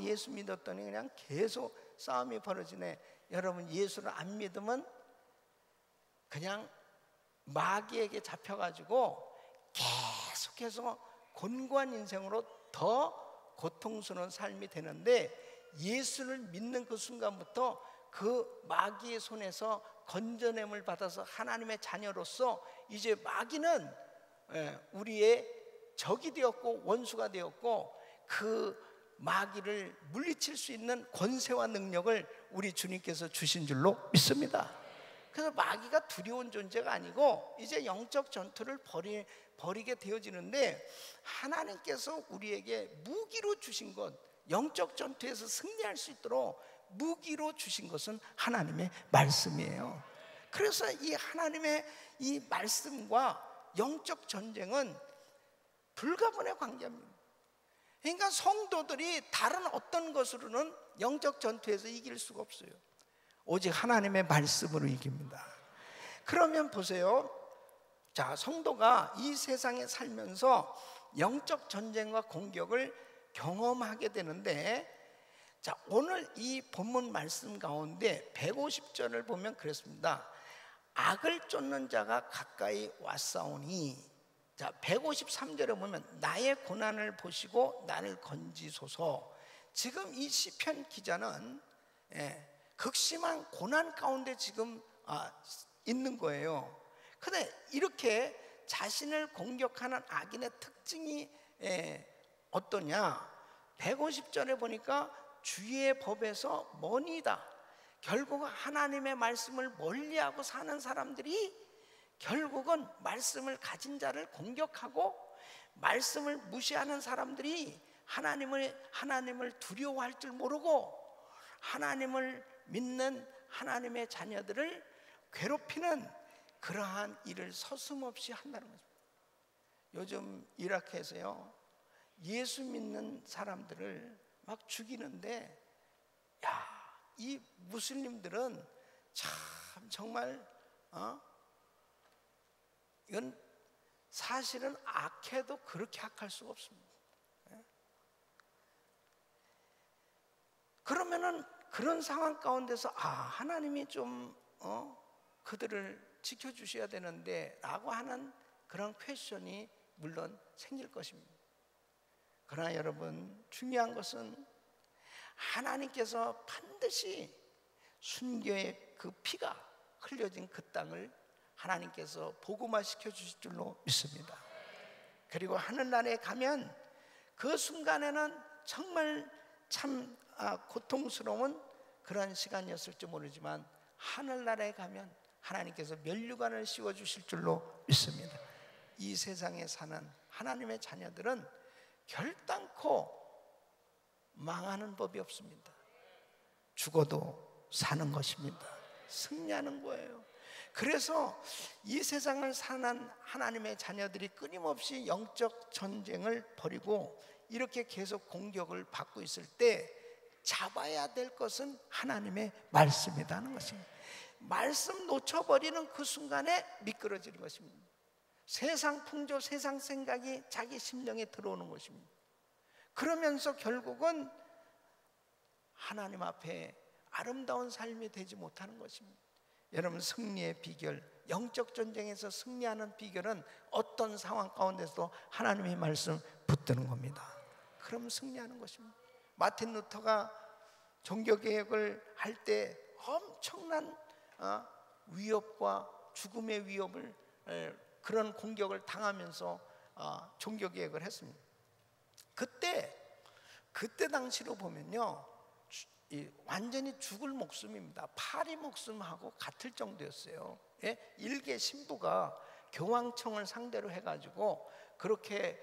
[SPEAKER 3] 예수 믿었더니 그냥 계속 싸움이 벌어지네. 여러분 예수를 안 믿으면 그냥 마귀에게 잡혀가지고 계속해서 곤고한 인생으로 더 고통스러운 삶이 되는데, 예수를 믿는 그 순간부터 그 마귀의 손에서 건져냄을 받아서 하나님의 자녀로서 이제 마귀는 우리의 적이 되었고 원수가 되었고, 그 마귀를 물리칠 수 있는 권세와 능력을 우리 주님께서 주신 줄로 믿습니다. 그래서 마귀가 두려운 존재가 아니고 이제 영적 전투를 벌이게 되어지는데, 하나님께서 우리에게 무기로 주신 것, 영적 전투에서 승리할 수 있도록 무기로 주신 것은 하나님의 말씀이에요. 그래서 이 하나님의 이 말씀과 영적 전쟁은 불가분의 관계입니다. 그러니까 성도들이 다른 어떤 것으로는 영적 전투에서 이길 수가 없어요. 오직 하나님의 말씀으로 이깁니다. 그러면 보세요. 자, 성도가 이 세상에 살면서 영적 전쟁과 공격을 경험하게 되는데, 자, 오늘 이 본문 말씀 가운데 150절을 보면 그랬습니다. 악을 쫓는 자가 가까이 왔사오니, 자, 153절에 보면 나의 고난을 보시고 나를 건지소서. 지금 이 시편 기자는 극심한 고난 가운데 지금 있는 거예요. 근데 이렇게 자신을 공격하는 악인의 특징이 어떠냐? 150절에 보니까 주의 법에서 머니다. 결국은 하나님의 말씀을 멀리하고 사는 사람들이 결국은 말씀을 가진 자를 공격하고, 말씀을 무시하는 사람들이 하나님을 두려워할 줄 모르고 하나님을 믿는 하나님의 자녀들을 괴롭히는 그러한 일을 서슴없이 한다는 것입니다. 요즘 이라크에서요, 예수 믿는 사람들을 막 죽이는데, 이 무슬림들은 참 정말 이건 사실은 악해도 그렇게 악할 수가 없습니다. 그러면은 그런 상황 가운데서 하나님이 좀 그들을 지켜주셔야 되는데 라고 하는 그런 퀘스천이 물론 생길 것입니다. 그러나 여러분, 중요한 것은 하나님께서 반드시 순교의 그 피가 흘려진 그 땅을 하나님께서 복음화시켜 주실 줄로 믿습니다. 그리고 하늘나라에 가면 그 순간에는 정말 참 고통스러운 그런 시간이었을지 모르지만, 하늘나라에 가면 하나님께서 면류관을 씌워 주실 줄로 믿습니다. 이 세상에 사는 하나님의 자녀들은 결단코 망하는 법이 없습니다. 죽어도 사는 것입니다. 승리하는 거예요. 그래서 이 세상을 사는 하나님의 자녀들이 끊임없이 영적 전쟁을 벌이고 이렇게 계속 공격을 받고 있을 때 잡아야 될 것은 하나님의 말씀이라는 것입니다. 말씀 놓쳐버리는 그 순간에 미끄러지는 것입니다. 세상 풍조, 세상 생각이 자기 심령에 들어오는 것입니다. 그러면서 결국은 하나님 앞에 아름다운 삶이 되지 못하는 것입니다. 여러분, 승리의 비결, 영적 전쟁에서 승리하는 비결은 어떤 상황 가운데서도 하나님의 말씀 붙드는 겁니다. 그럼 승리하는 것입니다. 마틴 루터가 종교개혁을 할 때 엄청난 위협과 죽음의 위협을, 그런 공격을 당하면서 종교개혁을 했습니다. 그때 당시로 보면요, 완전히 죽을 목숨입니다. 파리 목숨하고 같을 정도였어요. 일개 신부가 교황청을 상대로 해가지고 그렇게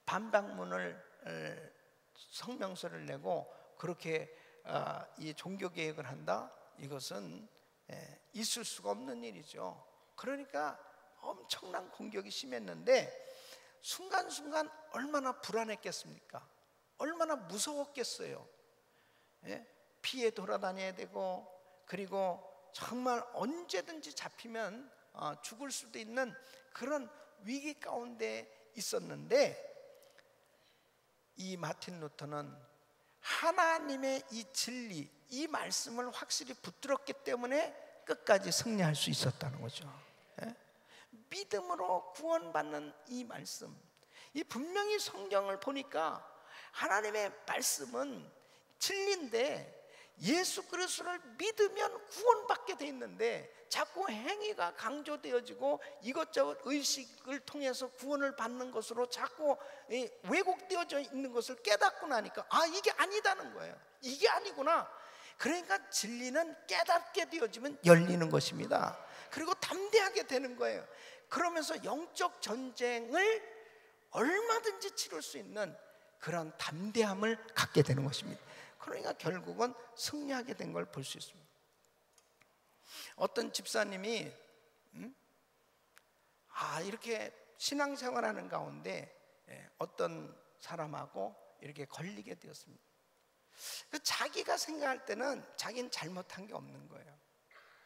[SPEAKER 3] 반박문을 성명서를 내고 그렇게 이 종교개혁을 한다? 이것은 있을 수가 없는 일이죠. 그러니까 엄청난 공격이 심했는데, 순간순간 얼마나 불안했겠습니까? 얼마나 무서웠겠어요. 피해 돌아다녀야 되고, 그리고 정말 언제든지 잡히면 죽을 수도 있는 그런 위기 가운데 있었는데, 이 마틴 루터는 하나님의 이 진리, 이 말씀을 확실히 붙들었기 때문에 끝까지 승리할 수 있었다는 거죠. 예? 믿음으로 구원받는 이 말씀, 이 분명히 성경을 보니까 하나님의 말씀은 진리인데 예수 그리스도를 믿으면 구원받게 돼 있는데 자꾸 행위가 강조되어지고 이것저것 의식을 통해서 구원을 받는 것으로 자꾸 왜곡되어져 있는 것을 깨닫고 나니까 아, 이게 아니다는 거예요. 이게 아니구나. 그러니까 진리는 깨닫게 되어지면 열리는 것입니다. 그리고 담대하게 되는 거예요. 그러면서 영적 전쟁을 얼마든지 치를 수 있는 그런 담대함을 갖게 되는 것입니다. 그러니까 결국은 승리하게 된 걸 볼 수 있습니다. 어떤 집사님이 이렇게 신앙생활하는 가운데 어떤 사람하고 이렇게 걸리게 되었습니다. 자기가 생각할 때는 자기는 잘못한 게 없는 거예요.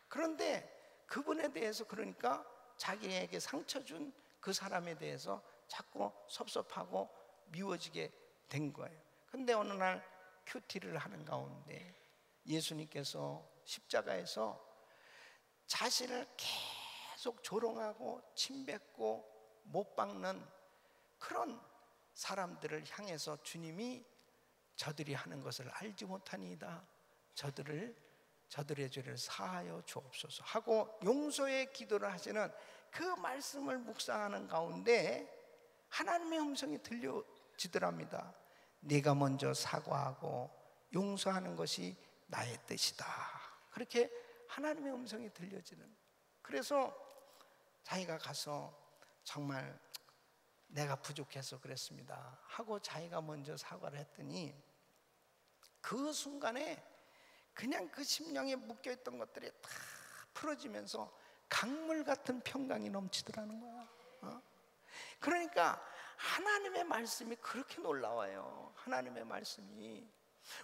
[SPEAKER 3] 그런데 그분에 대해서 그러니까 자기에게 상처 준 그 사람에 대해서 자꾸 섭섭하고 미워지게 된 거예요. 근데 어느 날 큐티를 하는 가운데 예수님께서 십자가에서 자신을 계속 조롱하고 침뱉고 못 박는 그런 사람들을 향해서 주님이 저들이 하는 것을 알지 못하니이다. 저들의 죄를 사하여 주옵소서 하고 용서의 기도를 하시는 그 말씀을 묵상하는 가운데 하나님의 음성이 들려지더랍니다. 네가 먼저 사과하고 용서하는 것이 나의 뜻이다. 그렇게 하나님의 음성이 들려지는. 그래서 자기가 가서 정말 내가 부족해서 그랬습니다 하고 자기가 먼저 사과를 했더니 그 순간에 그냥 그 심령에 묶여있던 것들이 다 풀어지면서 강물 같은 평강이 넘치더라는 거야. 그러니까 하나님의 말씀이 그렇게 놀라워요. 하나님의 말씀이.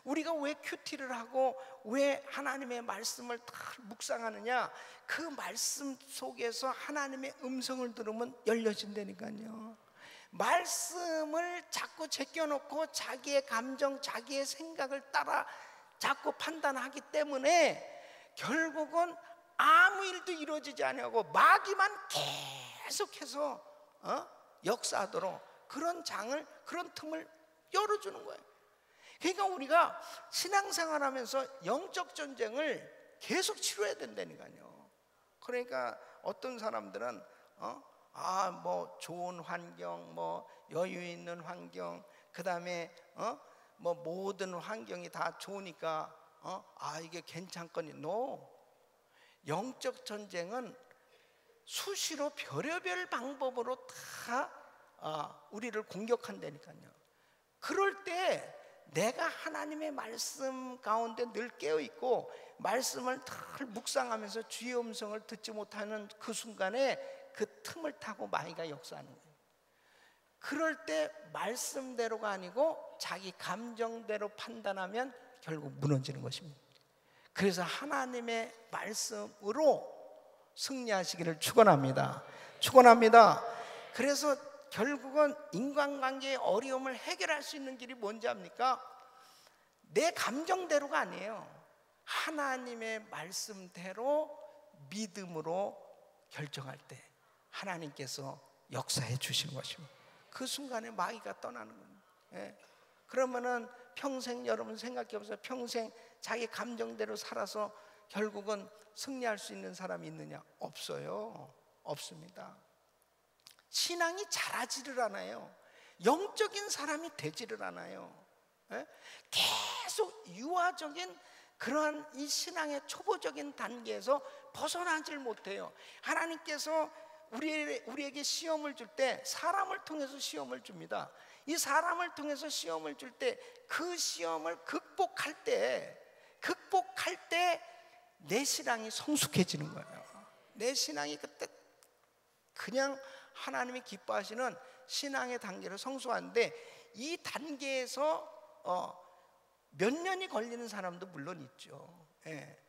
[SPEAKER 3] 우리가 왜 큐티를 하고 왜 하나님의 말씀을 다 묵상하느냐? 그 말씀 속에서 하나님의 음성을 들으면 열려진다니까요. 말씀을 자꾸 제껴놓고 자기의 감정, 자기의 생각을 따라 자꾸 판단하기 때문에 결국은 아무 일도 이루어지지 않고 마귀만 계속해서 역사하도록 그런 장을, 그런 틈을 열어주는 거예요. 그러니까 우리가 신앙생활하면서 영적 전쟁을 계속 치러야 된다니까요. 그러니까 어떤 사람들은 뭐 좋은 환경, 뭐 여유 있는 환경, 그 다음에 뭐 모든 환경이 다 좋으니까 이게 괜찮거니. No. 영적 전쟁은 수시로 별의별 방법으로 다 우리를 공격한다니까요. 그럴 때 내가 하나님의 말씀 가운데 늘 깨어있고 말씀을 다 묵상하면서 주의 음성을 듣지 못하는 그 순간에 그 틈을 타고 마귀가 역사하는 거예요. 그럴 때 말씀대로가 아니고 자기 감정대로 판단하면 결국 무너지는 것입니다. 그래서 하나님의 말씀으로 승리하시기를 축원합니다. 축원합니다. 그래서 결국은 인간관계의 어려움을 해결할 수 있는 길이 뭔지 압니까? 내 감정대로가 아니에요. 하나님의 말씀대로 믿음으로 결정할 때 하나님께서 역사해 주시는 것입니다. 그 순간에 마귀가 떠나는 겁니다. 그러면은 평생 여러분 생각해 보세요. 평생 자기 감정대로 살아서 결국은 승리할 수 있는 사람이 있느냐? 없어요. 없습니다. 신앙이 자라지를 않아요. 영적인 사람이 되지를 않아요. 계속 유아적인 그러한 이 신앙의 초보적인 단계에서 벗어나질 못해요. 하나님께서 우리에게 시험을 줄 때 사람을 통해서 시험을 줍니다. 이 사람을 통해서 시험을 줄 때 그 시험을 극복할 때 내 신앙이 성숙해지는 거예요. 내 신앙이 그때 그냥 하나님이 기뻐하시는 신앙의 단계로 성숙하는데 이 단계에서 몇 년이 걸리는 사람도 물론 있죠.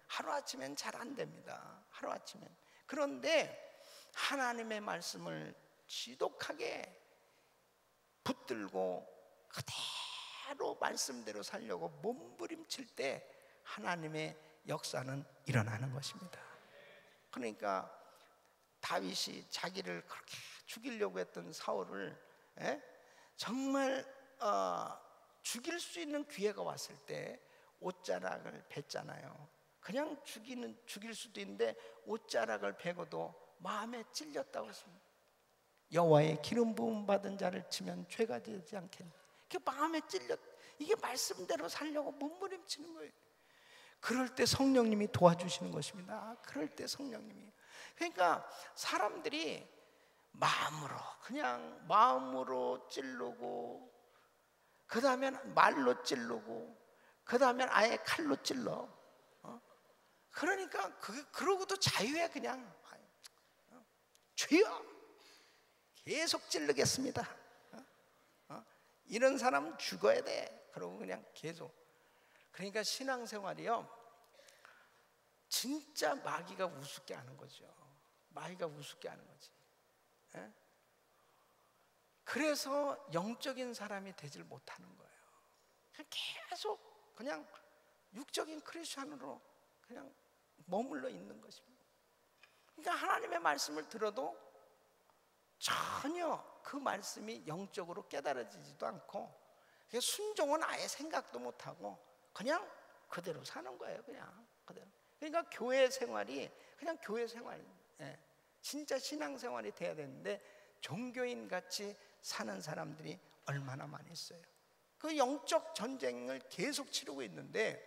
[SPEAKER 3] 하루아침엔 잘 안 됩니다. 하루아침엔. 그런데 하나님의 말씀을 지독하게 붙들고 그대로 말씀대로 살려고 몸부림칠 때 하나님의 역사는 일어나는 것입니다. 그러니까 다윗이 자기를 그렇게 죽이려고 했던 사울을 정말 죽일 수 있는 기회가 왔을 때 옷자락을 뱉잖아요. 그냥 죽일 수도 있는데 옷자락을 베고도 마음에 찔렸다고 했습니다. 여호와의 기름 부음 받은 자를 치면 죄가 되지 않겠니? 그 마음에 찔렸. 이게 말씀대로 살려고 몸부림치는 거예요. 그럴 때 성령님이 도와주시는 것입니다. 그럴 때 성령님이. 그러니까 사람들이 그냥 마음으로 찌르고, 그 다음엔 말로 찌르고, 그 다음엔 아예 칼로 찔러. 그러니까 그러고도 자유해. 그냥 주여 계속 찌르겠습니다. 이런 사람은 죽어야 돼. 그러고 그냥 계속. 그러니까 신앙생활이요, 진짜 마귀가 우습게 하는 거죠. 마귀가 우습게 하는 거지. 그래서 영적인 사람이 되질 못하는 거예요. 그냥 계속 그냥 육적인 크리스천으로 그냥 머물러 있는 것입니다. 그러니까 하나님의 말씀을 들어도 전혀 그 말씀이 영적으로 깨달아지지도 않고, 순종은 아예 생각도 못하고 그냥 그대로 사는 거예요. 그냥 그대로. 그러니까 교회 생활이 그냥 교회 생활입니다. 진짜 신앙생활이 돼야 되는데 종교인 같이 사는 사람들이 얼마나 많이 있어요. 그 영적 전쟁을 계속 치르고 있는데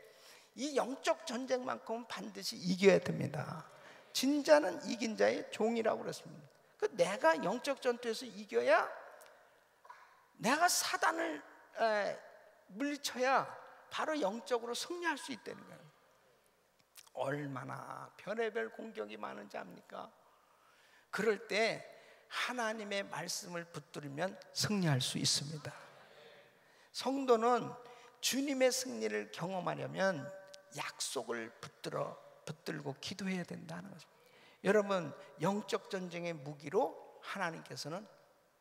[SPEAKER 3] 이 영적 전쟁만큼은 반드시 이겨야 됩니다. 진자는 이긴 자의 종이라고 그랬습니다. 내가 영적 전투에서 이겨야, 내가 사단을 물리쳐야 바로 영적으로 승리할 수 있다는 거예요. 얼마나 별의별 공격이 많은지 압니까? 그럴 때 하나님의 말씀을 붙들면 승리할 수 있습니다. 성도는 주님의 승리를 경험하려면 약속을 붙들고 기도해야 된다는 거죠. 여러분, 영적 전쟁의 무기로 하나님께서는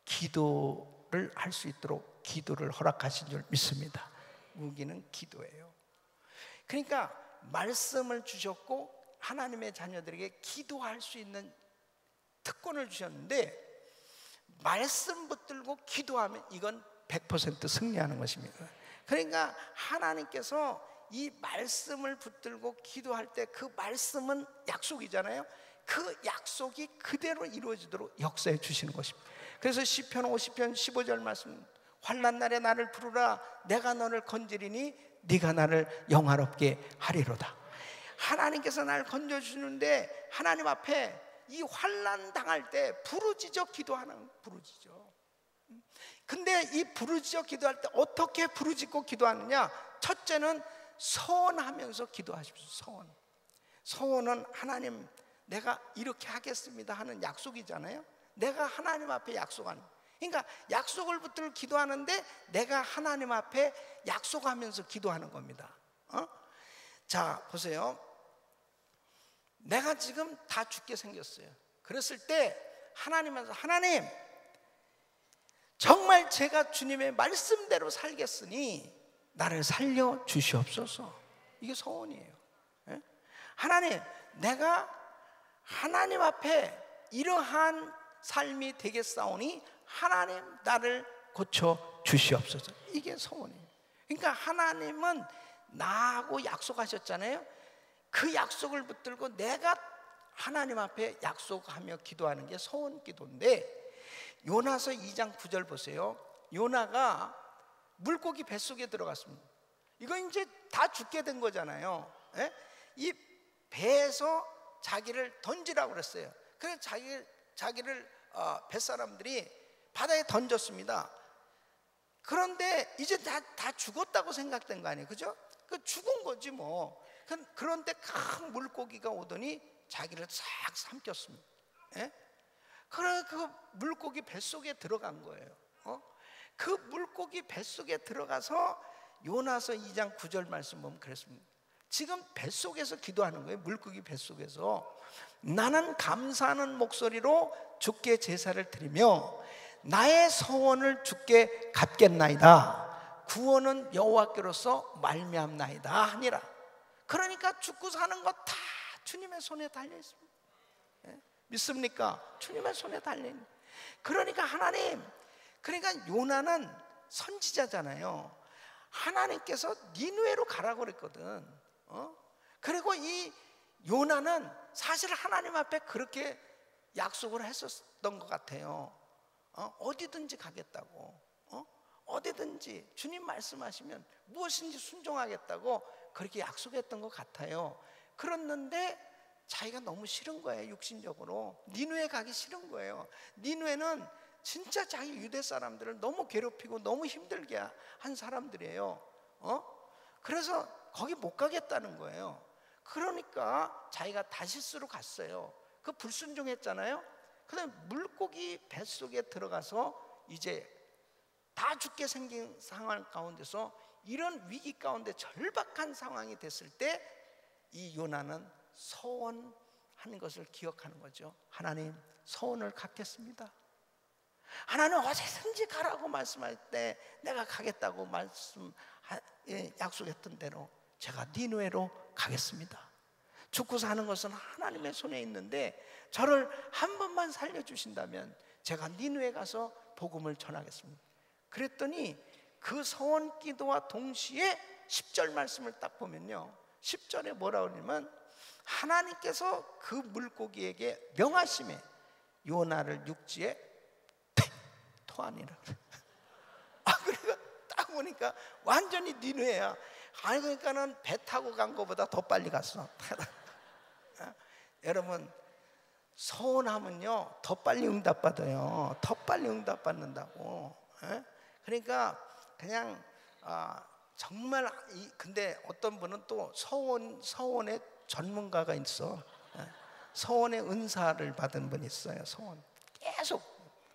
[SPEAKER 3] 기도를 할 수 있도록 기도를 허락하신 줄 믿습니다. 무기는 기도예요. 그러니까 말씀을 주셨고 하나님의 자녀들에게 기도할 수 있는 특권을 주셨는데, 말씀 붙들고 기도하면 이건 100% 승리하는 것입니다. 그러니까 하나님께서 이 말씀을 붙들고 기도할 때 그 말씀은 약속이잖아요. 그 약속이 그대로 이루어지도록 역사해 주시는 것입니다. 그래서 시편 50편 15절 말씀, 환난 날에 나를 부르라, 내가 너를 건지리니 네가 나를 영화롭게 하리로다. 하나님께서 나를 건져주시는데 하나님 앞에 이 환난 당할 때 부르짖어 기도하는, 부르짖어. 근데 이 부르짖어 기도할 때 어떻게 부르짖고 기도하느냐? 첫째는 서원하면서 기도하십시오. 서원은 하나님 내가 이렇게 하겠습니다 하는 약속이잖아요. 내가 하나님 앞에 약속하는, 그러니까 약속을 붙들고 기도하는데 내가 하나님 앞에 약속하면서 기도하는 겁니다. 자, 보세요. 내가 지금 다 죽게 생겼어요. 그랬을 때 하나님한테, 하나님 정말 제가 주님의 말씀대로 살겠으니 나를 살려 주시옵소서. 이게 소원이에요. 하나님, 내가 하나님 앞에 이러한 삶이 되겠사오니 하나님 나를 고쳐 주시옵소서. 이게 소원이에요. 그러니까 하나님은 나하고 약속하셨잖아요. 그 약속을 붙들고 내가 하나님 앞에 약속하며 기도하는 게 소원 기도인데, 요나서 2장 9절 보세요. 요나가 물고기 뱃속에 들어갔습니다. 이거 이제 다 죽게 된 거잖아요. 이 배에서 자기를 던지라고 그랬어요. 그래서 자기를 뱃사람들이 바다에 던졌습니다. 그런데 이제 다 죽었다고 생각된 거 아니에요, 그죠? 죽은 거지 뭐. 그런데 큰 물고기가 오더니 자기를 싹 삼켰습니다. 그래, 그 물고기 뱃속에 들어간 거예요. 그 물고기 뱃속에 들어가서 요나서 2장 9절 말씀 보면 그랬습니다. 지금 뱃속에서 기도하는 거예요. 물고기 뱃속에서. 나는 감사하는 목소리로 주께 제사를 드리며 나의 소원을 주께 갚겠나이다. 구원은 여호와께로서 말미암나이다 하니라. 그러니까 죽고 사는 것 다 주님의 손에 달려 있습니다. 믿습니까? 주님의 손에 달려 있는. 그러니까 하나님, 그러니까 요나는 선지자잖아요. 하나님께서 니느웨로 가라고 그랬거든. 그리고 이 요나는 사실 하나님 앞에 그렇게 약속을 했었던 것 같아요. 어디든지 가겠다고, 어디든지 주님 말씀하시면 무엇인지 순종하겠다고 그렇게 약속했던 것 같아요. 그랬는데 자기가 너무 싫은 거예요. 육신적으로 니느웨 가기 싫은 거예요. 니느웨는 진짜 자기 유대 사람들을 너무 괴롭히고 너무 힘들게 한 사람들이에요. 그래서 거기 못 가겠다는 거예요. 그러니까 자기가 다시스로 갔어요. 그 불순종했잖아요. 그다음에 물고기 뱃속에 들어가서 이제 다 죽게 생긴 상황 가운데서 이런 위기 가운데 절박한 상황이 됐을 때 이 요나는 서원하는 것을 기억하는 거죠. 하나님, 서원을 갚겠습니다. 하나님 어디든지 가라고 말씀할 때 내가 가겠다고 약속했던 대로 제가 니느웨로 가겠습니다. 죽고 사는 것은 하나님의 손에 있는데 저를 한 번만 살려주신다면 제가 니느웨 가서 복음을 전하겠습니다. 그랬더니 그 서원 기도와 동시에 10절 말씀을 딱 보면요, 10절에 뭐라 그러냐면 하나님께서 그 물고기에게 명하심에 요나를 육지에 토하니라. 그러니까 딱 보니까 완전히 니느웨야. 그러니까는 배 타고 간 것보다 더 빨리 갔어. 여러분, 서운하면요 더 빨리 응답받아요. 더 빨리 응답받는다고. 그러니까 그냥 정말 근데 어떤 분은 또 서원의 전문가가 있어. 서원의 은사를 받은 분이 있어요. 서원 계속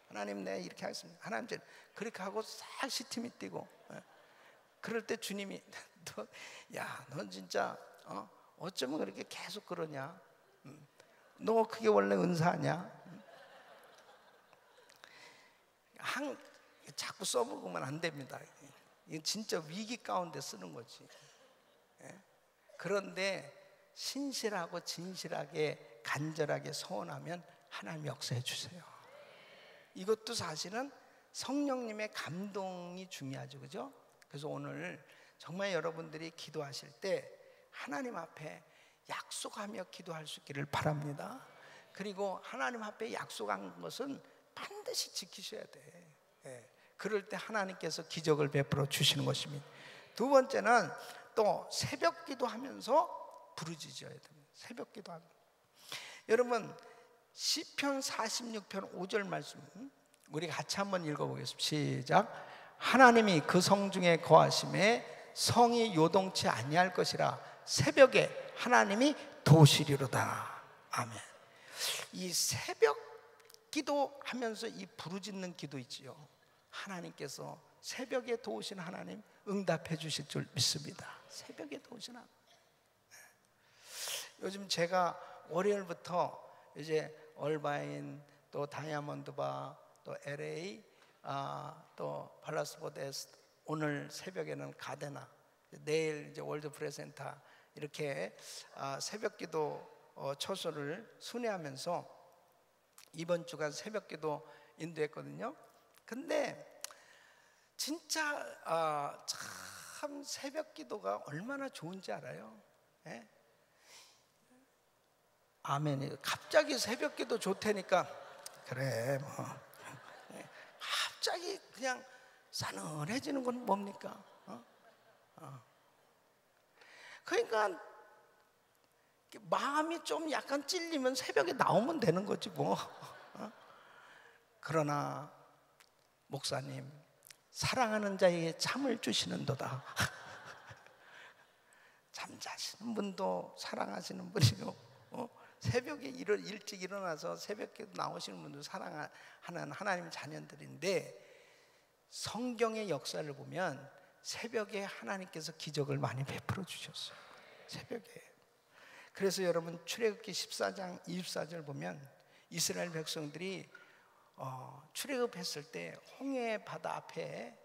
[SPEAKER 3] 하나님 내 이렇게 하겠습니다. 하나님 그렇게 하고 싹 시팀이 뛰고. 그럴 때 주님이 너 진짜 어쩌면 그렇게 계속 그러냐? 너 그게 원래 은사냐? 자꾸 써먹으면 안 됩니다. 이건 진짜 위기 가운데 쓰는 거지. 그런데 신실하고 진실하게 간절하게 서원하면 하나님 역사해 주세요. 이것도 사실은 성령님의 감동이 중요하죠, 그죠? 그래서 오늘 정말 여러분들이 기도하실 때 하나님 앞에 약속하며 기도할 수 있기를 바랍니다. 그리고 하나님 앞에 약속한 것은 반드시 지키셔야 돼. 그럴 때 하나님께서 기적을 베풀어 주시는 것입니다. 두 번째는 또 새벽 기도하면서 부르짖어야 됩니다. 새벽 기도하면. 여러분, 시편 46편 5절 말씀 우리 같이 한번 읽어보겠습니다. 시작. 하나님이 그 성 중에 거하심에 성이 요동치 아니할 것이라. 새벽에 하나님이 도우시리로다. 아멘. 이 새벽 기도하면서 이 부르짖는 기도 있지요. 하나님께서 새벽에 도우신 하나님 응답해 주실 줄 믿습니다. 새벽에 도우신 하나님. 요즘 제가 월요일부터 이제 얼바인, 또 다이아몬드바, 또 LA, 또 발라스보데스, 오늘 새벽에는 가데나, 내일 이제 월드 프레센터 이렇게 새벽기도 처소를 순회하면서 이번 주간 새벽기도 인도했거든요. 근데 진짜 참 새벽기도가 얼마나 좋은지 알아요? 예? 아멘. 갑자기 새벽기도 좋다니까 그래 뭐 갑자기 그냥 싸늘해지는 건 뭡니까? 그러니까 마음이 좀 약간 찔리면 새벽에 나오면 되는 거지 뭐. 그러나 목사님, 사랑하는 자에게 잠을 주시는도다. 잠자시는 분도 사랑하시는 분이고, 새벽에 일찍 일어나서 새벽에 나오시는 분도 사랑하는 하나님 자녀들인데, 성경의 역사를 보면 새벽에 하나님께서 기적을 많이 베풀어 주셨어요. 새벽에. 그래서 여러분 출애굽기 14장 24절 보면 이스라엘 백성들이 출애굽했을 때 홍해 바다 앞에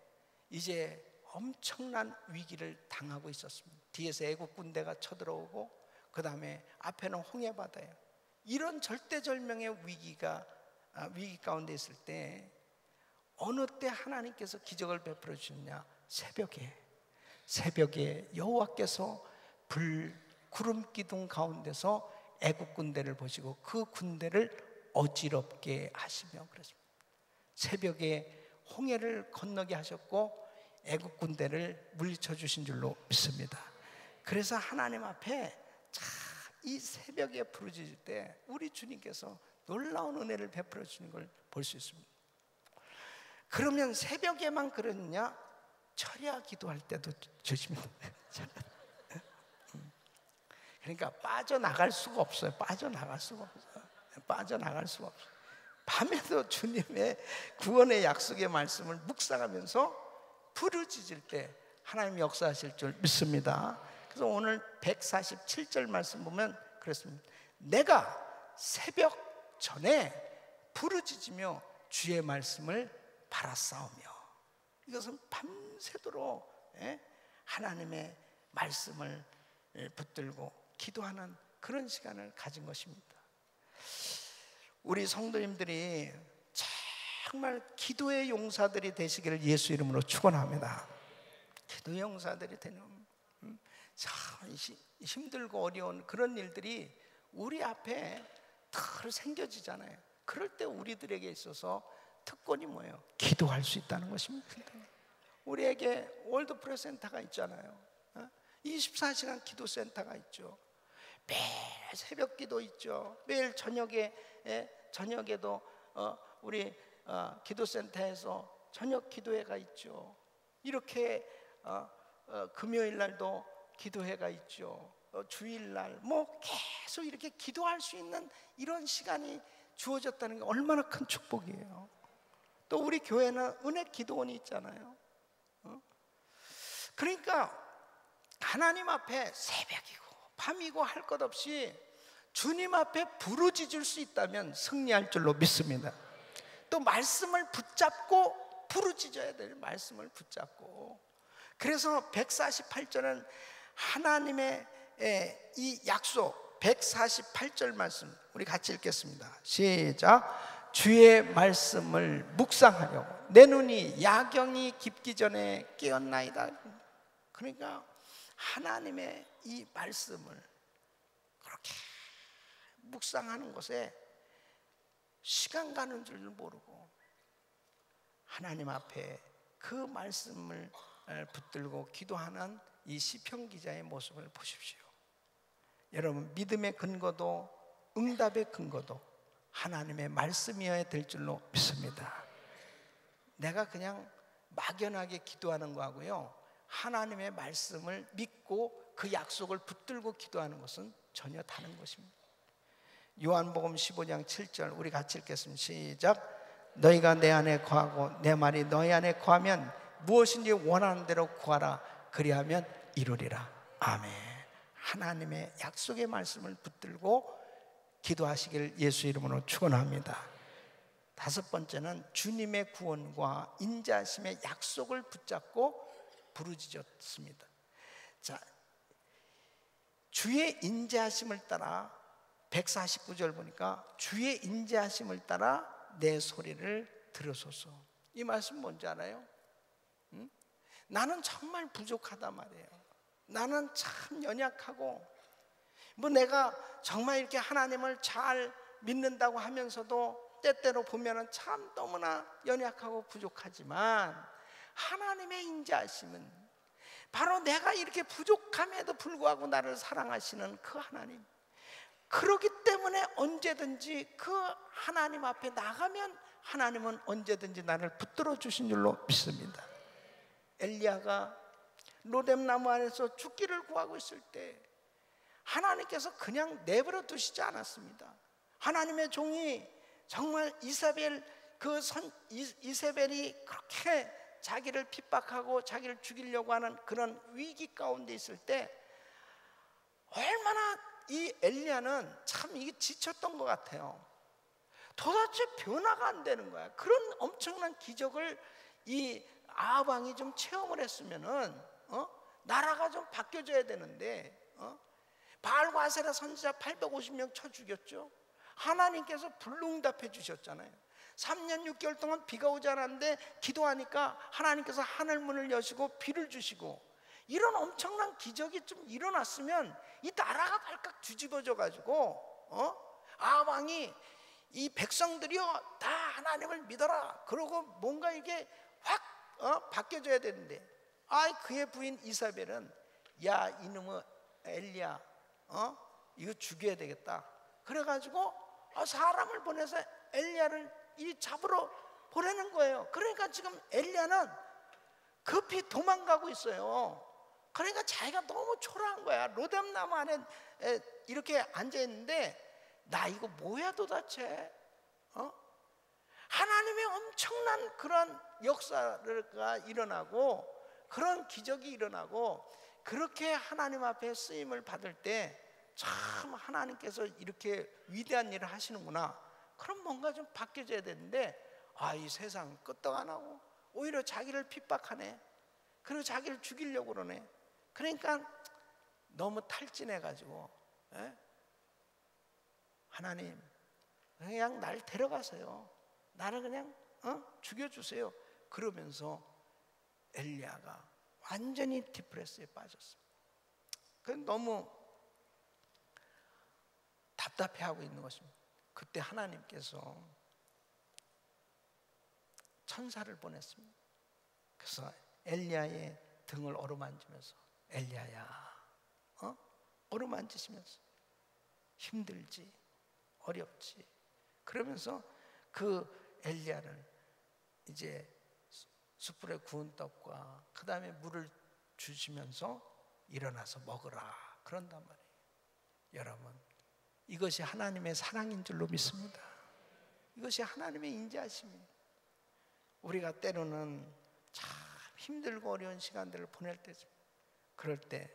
[SPEAKER 3] 이제 엄청난 위기를 당하고 있었습니다. 뒤에서 애국 군대가 쳐들어오고 그 다음에 앞에는 홍해바다예요. 이런 절대절명의 위기 가운데 있을 때 어느 때 하나님께서 기적을 베풀어 주셨냐? 새벽에 여호와께서 구름 기둥 가운데서 애국 군대를 보시고 그 군대를 어지럽게 하시며 그랬습니다. 새벽에 홍해를 건너게 하셨고 애국 군대를 물리쳐 주신 줄로 믿습니다. 그래서 하나님 앞에 이 새벽에 부르짖을 때 우리 주님께서 놀라운 은혜를 베풀어 주는 걸 볼 수 있습니다. 그러면 새벽에만 그러느냐? 철야 기도할 때도 조심해야 돼요. 그러니까 빠져나갈 수가 없어요. 빠져나갈 수가 없어요. 밤에도 주님의 구원의 약속의 말씀을 묵상하면서 부르짖을 때 하나님이 역사하실 줄 믿습니다. 그래서 오늘 147절 말씀 보면 그렇습니다. 내가 새벽 전에 부르짖으며 주의 말씀을 바라싸우며, 이것은 밤새도록 하나님의 말씀을 붙들고 기도하는 그런 시간을 가진 것입니다. 우리 성도님들이 정말 기도의 용사들이 되시기를 예수 이름으로 축원합니다. 기도의 용사들이 되는 참 힘들고 어려운 그런 일들이 우리 앞에 늘 생겨지잖아요. 그럴 때 우리들에게 있어서 특권이 뭐예요? 기도할 수 있다는 것입니다. 우리에게 월드프레 센터가 있잖아요. 24시간 기도 센터가 있죠. 매일 새벽 기도 있죠. 매일 저녁에도 우리 기도센터에서 저녁 기도회가 있죠. 이렇게 금요일 날도 기도회가 있죠. 주일날 계속 이렇게 기도할 수 있는 이런 시간이 주어졌다는 게 얼마나 큰 축복이에요. 또 우리 교회는 은혜 기도원이 있잖아요. 그러니까 하나님 앞에 새벽이고 밤이고 할 것 없이 주님 앞에 부르짖을 수 있다면 승리할 줄로 믿습니다. 또 말씀을 붙잡고 부르짖어야 돼요. 말씀을 붙잡고. 그래서 148절은 하나님의 이 약속, 148절 말씀 우리 같이 읽겠습니다. 시작. 주의 말씀을 묵상하려고 내 눈이 야경이 깊기 전에 깨었나이다. 그러니까 하나님의 이 말씀을 그렇게 묵상하는 것에 시간 가는 줄 모르고 하나님 앞에 그 말씀을 붙들고 기도하는 이 시편 기자의 모습을 보십시오. 여러분, 믿음의 근거도 응답의 근거도 하나님의 말씀이어야 될 줄로 믿습니다. 내가 그냥 막연하게 기도하는 거하고요, 하나님의 말씀을 믿고 그 약속을 붙들고 기도하는 것은 전혀 다른 것입니다. 요한복음 15장 7절 우리 같이 읽겠습니다. 시작. 너희가 내 안에 거하고 내 말이 너희 안에 거하면 무엇인지 원하는 대로 구하라. 그리하면 이루리라. 아멘. 하나님의 약속의 말씀을 붙들고 기도하시길 예수 이름으로 축원합니다. 다섯 번째는 주님의 구원과 인자하심의 약속을 붙잡고 부르짖었습니다. 자, 주의 인자하심을 따라 149절 보니까 주의 인자하심을 따라 내 소리를 들으소서. 이 말씀 뭔지 알아요? 나는 정말 부족하다 말이에요. 나는 참 연약하고 내가 정말 이렇게 하나님을 잘 믿는다고 하면서도 때때로 보면은 참 너무나 연약하고 부족하지만 하나님의 인자하심은 바로 내가 이렇게 부족함에도 불구하고 나를 사랑하시는 그 하나님, 그렇기 때문에 언제든지 그 하나님 앞에 나가면 하나님은 언제든지 나를 붙들어 주신 줄로 믿습니다. 엘리야가 로뎀나무 안에서 죽기를 구하고 있을 때 하나님께서 그냥 내버려 두시지 않았습니다. 하나님의 종이 정말 이세벨이 그렇게 자기를 핍박하고 자기를 죽이려고 하는 그런 위기 가운데 있을 때 얼마나 이 엘리야는 참 이게 지쳤던 것 같아요. 도대체 변화가 안 되는 거야. 그런 엄청난 기적을 이 아합 왕이 좀 체험을 했으면은 나라가 좀 바뀌어져야 되는데 바알과 아세라 선지자 850명 쳐 죽였죠. 하나님께서 불응답해 주셨잖아요. 3년 6개월 동안 비가 오지 않았는데 기도하니까 하나님께서 하늘문을 여시고 비를 주시고, 이런 엄청난 기적이 좀 일어났으면 이 나라가 발칵 뒤집어져 가지고 왕이 이 백성들이여 다 하나님을 믿어라 그러고 뭔가 이게 확 바뀌어져야 되는데, 그의 부인 이사벨은 야 이놈의 엘리야 이거 죽여야 되겠다 그래가지고 사람을 보내서 엘리야를 이 잡으러 보내는 거예요. 그러니까 지금 엘리야는 급히 도망가고 있어요. 그러니까 자기가 너무 초라한 거야. 로뎀나무 안에 이렇게 앉아있는데 나 이거 뭐야 도대체? 하나님의 엄청난 그런 역사가 일어나고 그런 기적이 일어나고 그렇게 하나님 앞에 쓰임을 받을 때 참 하나님께서 이렇게 위대한 일을 하시는구나. 그럼 뭔가 좀 바뀌어져야 되는데 이 세상 끄떡 안 하고 오히려 자기를 핍박하네. 그리고 자기를 죽이려고 그러네. 그러니까 너무 탈진해가지고 하나님 그냥 날 데려가세요. 나를 그냥 죽여주세요. 그러면서 엘리야가 완전히 디프레스에 빠졌어요. 너무 답답해하고 있는 것입니다. 그때 하나님께서 천사를 보냈습니다. 그래서 엘리야의 등을 어루만지면서 엘리야야 어루만지시면서 힘들지 어렵지 그러면서 그 엘리야를 이제 숯불에 구운 떡과 그 다음에 물을 주시면서 일어나서 먹으라 그런단 말이에요. 여러분, 이것이 하나님의 사랑인 줄로 믿습니다. 이것이 하나님의 인자하심이에요. 우리가 때로는 참 힘들고 어려운 시간들을 보낼 때죠. 그럴 때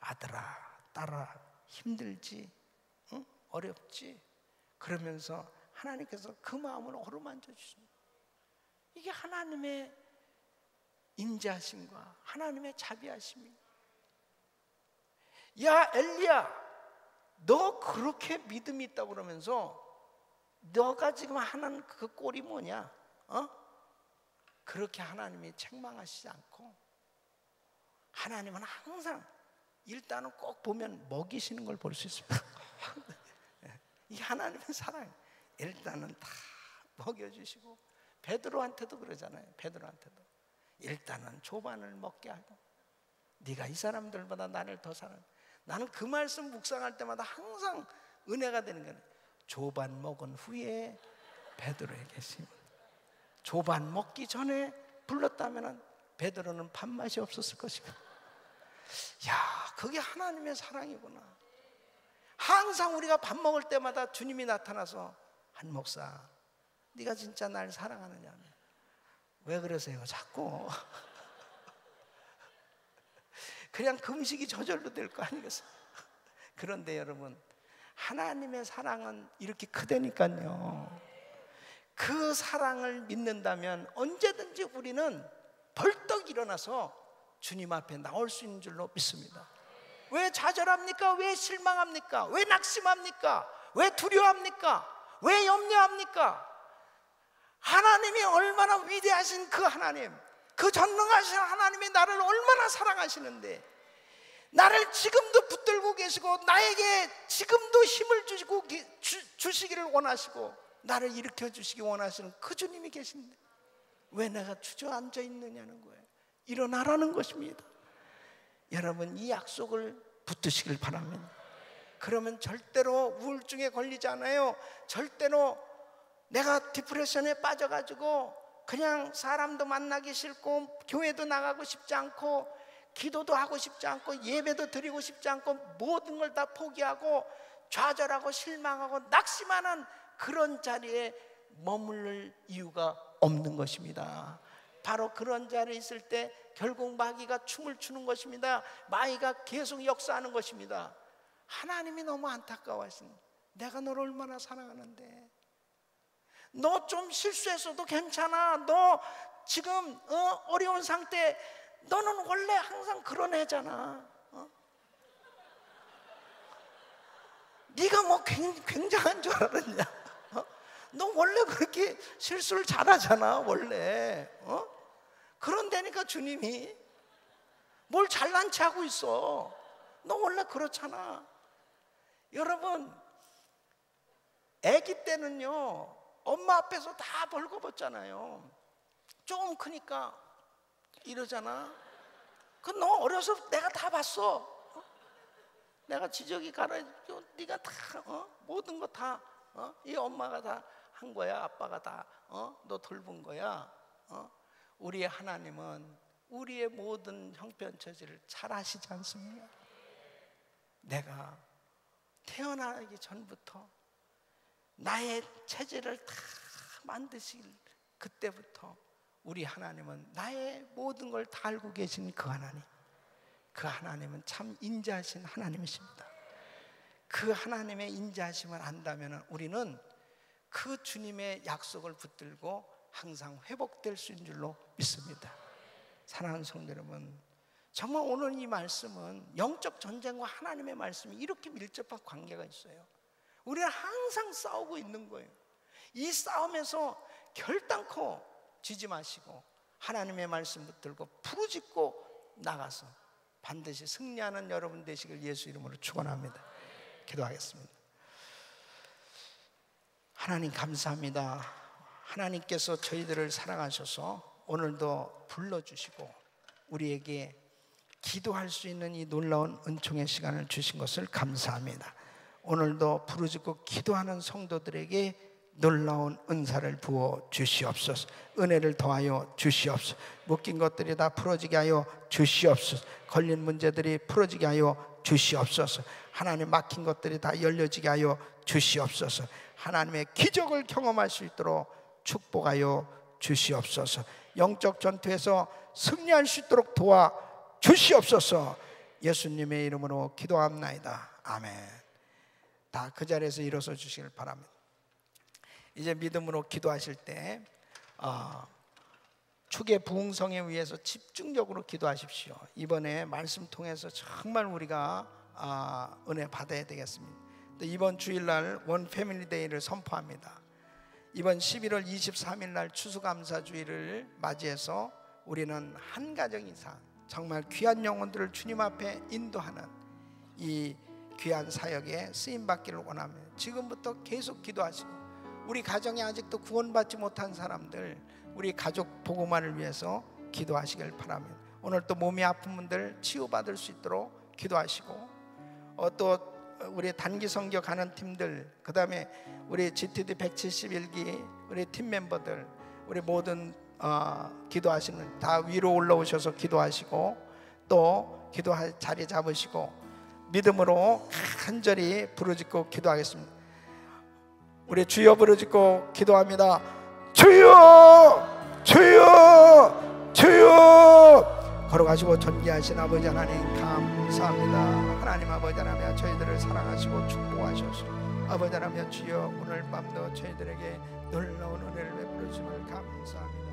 [SPEAKER 3] 아들아 딸아 힘들지 어렵지 그러면서 하나님께서 그 마음을 어루만져 주십니다. 이게 하나님의 인자하심과 하나님의 자비하심입니다. 야 엘리야 너 그렇게 믿음이 있다고 그러면서 너가 지금 하는 그 꼴이 뭐냐? 그렇게 하나님이 책망하시지 않고 하나님은 항상 일단은 꼭 보면 먹이시는 걸 볼 수 있습니다. 이 하나님의 사랑 일단은 다 먹여주시고 베드로한테도 그러잖아요. 베드로한테도 일단은 조반을 먹게 하고 네가 이 사람들보다 나를 더 사랑해. 나는 그 말씀 묵상할 때마다 항상 은혜가 되는 거예요. 조반 먹은 후에 베드로의 계심. 조반 먹기 전에 불렀다면 베드로는 밥맛이 없었을 것이고. 야, 그게 하나님의 사랑이구나. 항상 우리가 밥 먹을 때마다 주님이 나타나서 한 목사 네가 진짜 날 사랑하느냐. 왜 그러세요 자꾸. 그냥 금식이 저절로 될 거 아니겠어요? 그런데 여러분 하나님의 사랑은 이렇게 크다니까요. 그 사랑을 믿는다면 언제든지 우리는 벌떡 일어나서 주님 앞에 나올 수 있는 줄로 믿습니다. 왜 좌절합니까? 왜 실망합니까? 왜 낙심합니까? 왜 두려워합니까? 왜 염려합니까? 하나님이 얼마나 위대하신 그 하나님, 그 전능하신 하나님이 나를 얼마나 사랑하시는데 나를 지금도 붙들고 계시고 나에게 지금도 힘을 주시기를 원하시고 나를 일으켜 주시기 원하시는 그 주님이 계신데 왜 내가 주저앉아 있느냐는 거예요. 일어나라는 것입니다. 여러분 이 약속을 붙드시길 바랍니다. 그러면 절대로 우울증에 걸리지 않아요. 절대로 내가 디프레션에 빠져가지고 그냥 사람도 만나기 싫고 교회도 나가고 싶지 않고 기도도 하고 싶지 않고 예배도 드리고 싶지 않고 모든 걸 다 포기하고 좌절하고 실망하고 낙심하는 그런 자리에 머무를 이유가 없는 것입니다. 바로 그런 자리에 있을 때 결국 마귀가 춤을 추는 것입니다. 마귀가 계속 역사하는 것입니다. 하나님이 너무 안타까워하시는, 내가 너를 얼마나 사랑하는데 너 좀 실수했어도 괜찮아. 너 지금 어려운 상태 너는 원래 항상 그런 애잖아. 네가 뭐 굉장한 줄 알았냐? 너 원래 그렇게 실수를 잘하잖아 원래. 그런데니까 주님이 뭘 잘난 체 하고 있어. 너 원래 그렇잖아. 여러분, 아기 때는요 엄마 앞에서 다 벌거벗잖아요. 조금 크니까 이러잖아. 그 너 어려서 내가 다 봤어. 내가 지저귀 갈아입고 네가 다 모든 거 다 이 엄마가 다 한 거야. 아빠가 다 너 돌본 거야. 우리의 하나님은 우리의 모든 형편처지를 잘 아시지 않습니까? 내가 태어나기 전부터 나의 체질을 다 만드실 그때부터 우리 하나님은 나의 모든 걸 다 알고 계신 그 하나님, 그 하나님은 참 인자하신 하나님이십니다. 그 하나님의 인자하심을 안다면 우리는 그 주님의 약속을 붙들고 항상 회복될 수 있는 줄로 믿습니다. 사랑하는 성도 여러분, 정말 오늘 이 말씀은 영적 전쟁과 하나님의 말씀이 이렇게 밀접한 관계가 있어요. 우리는 항상 싸우고 있는 거예요. 이 싸움에서 결단코 지지 마시고 하나님의 말씀 붙들고 부르짖고 나가서 반드시 승리하는 여러분 되시길 예수 이름으로 축원합니다. 기도하겠습니다. 하나님 감사합니다. 하나님께서 저희들을 사랑하셔서 오늘도 불러주시고 우리에게 기도할 수 있는 이 놀라운 은총의 시간을 주신 것을 감사합니다. 오늘도 부르짖고 기도하는 성도들에게 놀라운 은사를 부어 주시옵소서. 은혜를 더하여 주시옵소서. 묶인 것들이 다 풀어지게 하여 주시옵소서. 걸린 문제들이 풀어지게 하여 주시옵소서. 하나님 막힌 것들이 다 열려지게 하여 주시옵소서. 하나님의 기적을 경험할 수 있도록 축복하여 주시옵소서. 영적 전투에서 승리할 수 있도록 도와 주시옵소서. 예수님의 이름으로 기도합나이다. 아멘. 다 그 자리에서 일어서 주시길 바랍니다. 이제 믿음으로 기도하실 때 축의 부흥성에 위해서 집중적으로 기도하십시오. 이번에 말씀 통해서 정말 우리가 은혜 받아야 되겠습니다. 이번 주일날 원 패밀리 데이를 선포합니다. 이번 11월 23일 날 추수감사주의를 맞이해서 우리는 한 가정 이상 정말 귀한 영혼들을 주님 앞에 인도하는 이 귀한 사역에 쓰임받기를 원합니다. 지금부터 계속 기도하시고 우리 가정에 아직도 구원받지 못한 사람들, 우리 가족 복음화를 위해서 기도하시길 바랍니다. 오늘 또 몸이 아픈 분들 치유받을 수 있도록 기도하시고 또 우리 단기 선교 가는 팀들, 그 다음에 우리 GTD 171기 우리 팀 멤버들, 우리 모든 기도하시는 다 위로 올라오셔서 기도하시고 또 기도할 자리 잡으시고 믿음으로 간절히 부르짖고 기도하겠습니다. 우리 주여 부르짖고 기도합니다. 주여, 주여, 주여. 걸어가시고 존귀하신 아버지 하나님 감사합니다. 하나님 아버지 하나님 저희들을 사랑하시고 축복하셔서 아버지 하나님 주여 오늘 밤도 저희들에게 놀라운 은혜를 베풀어 주심을 감사합니다.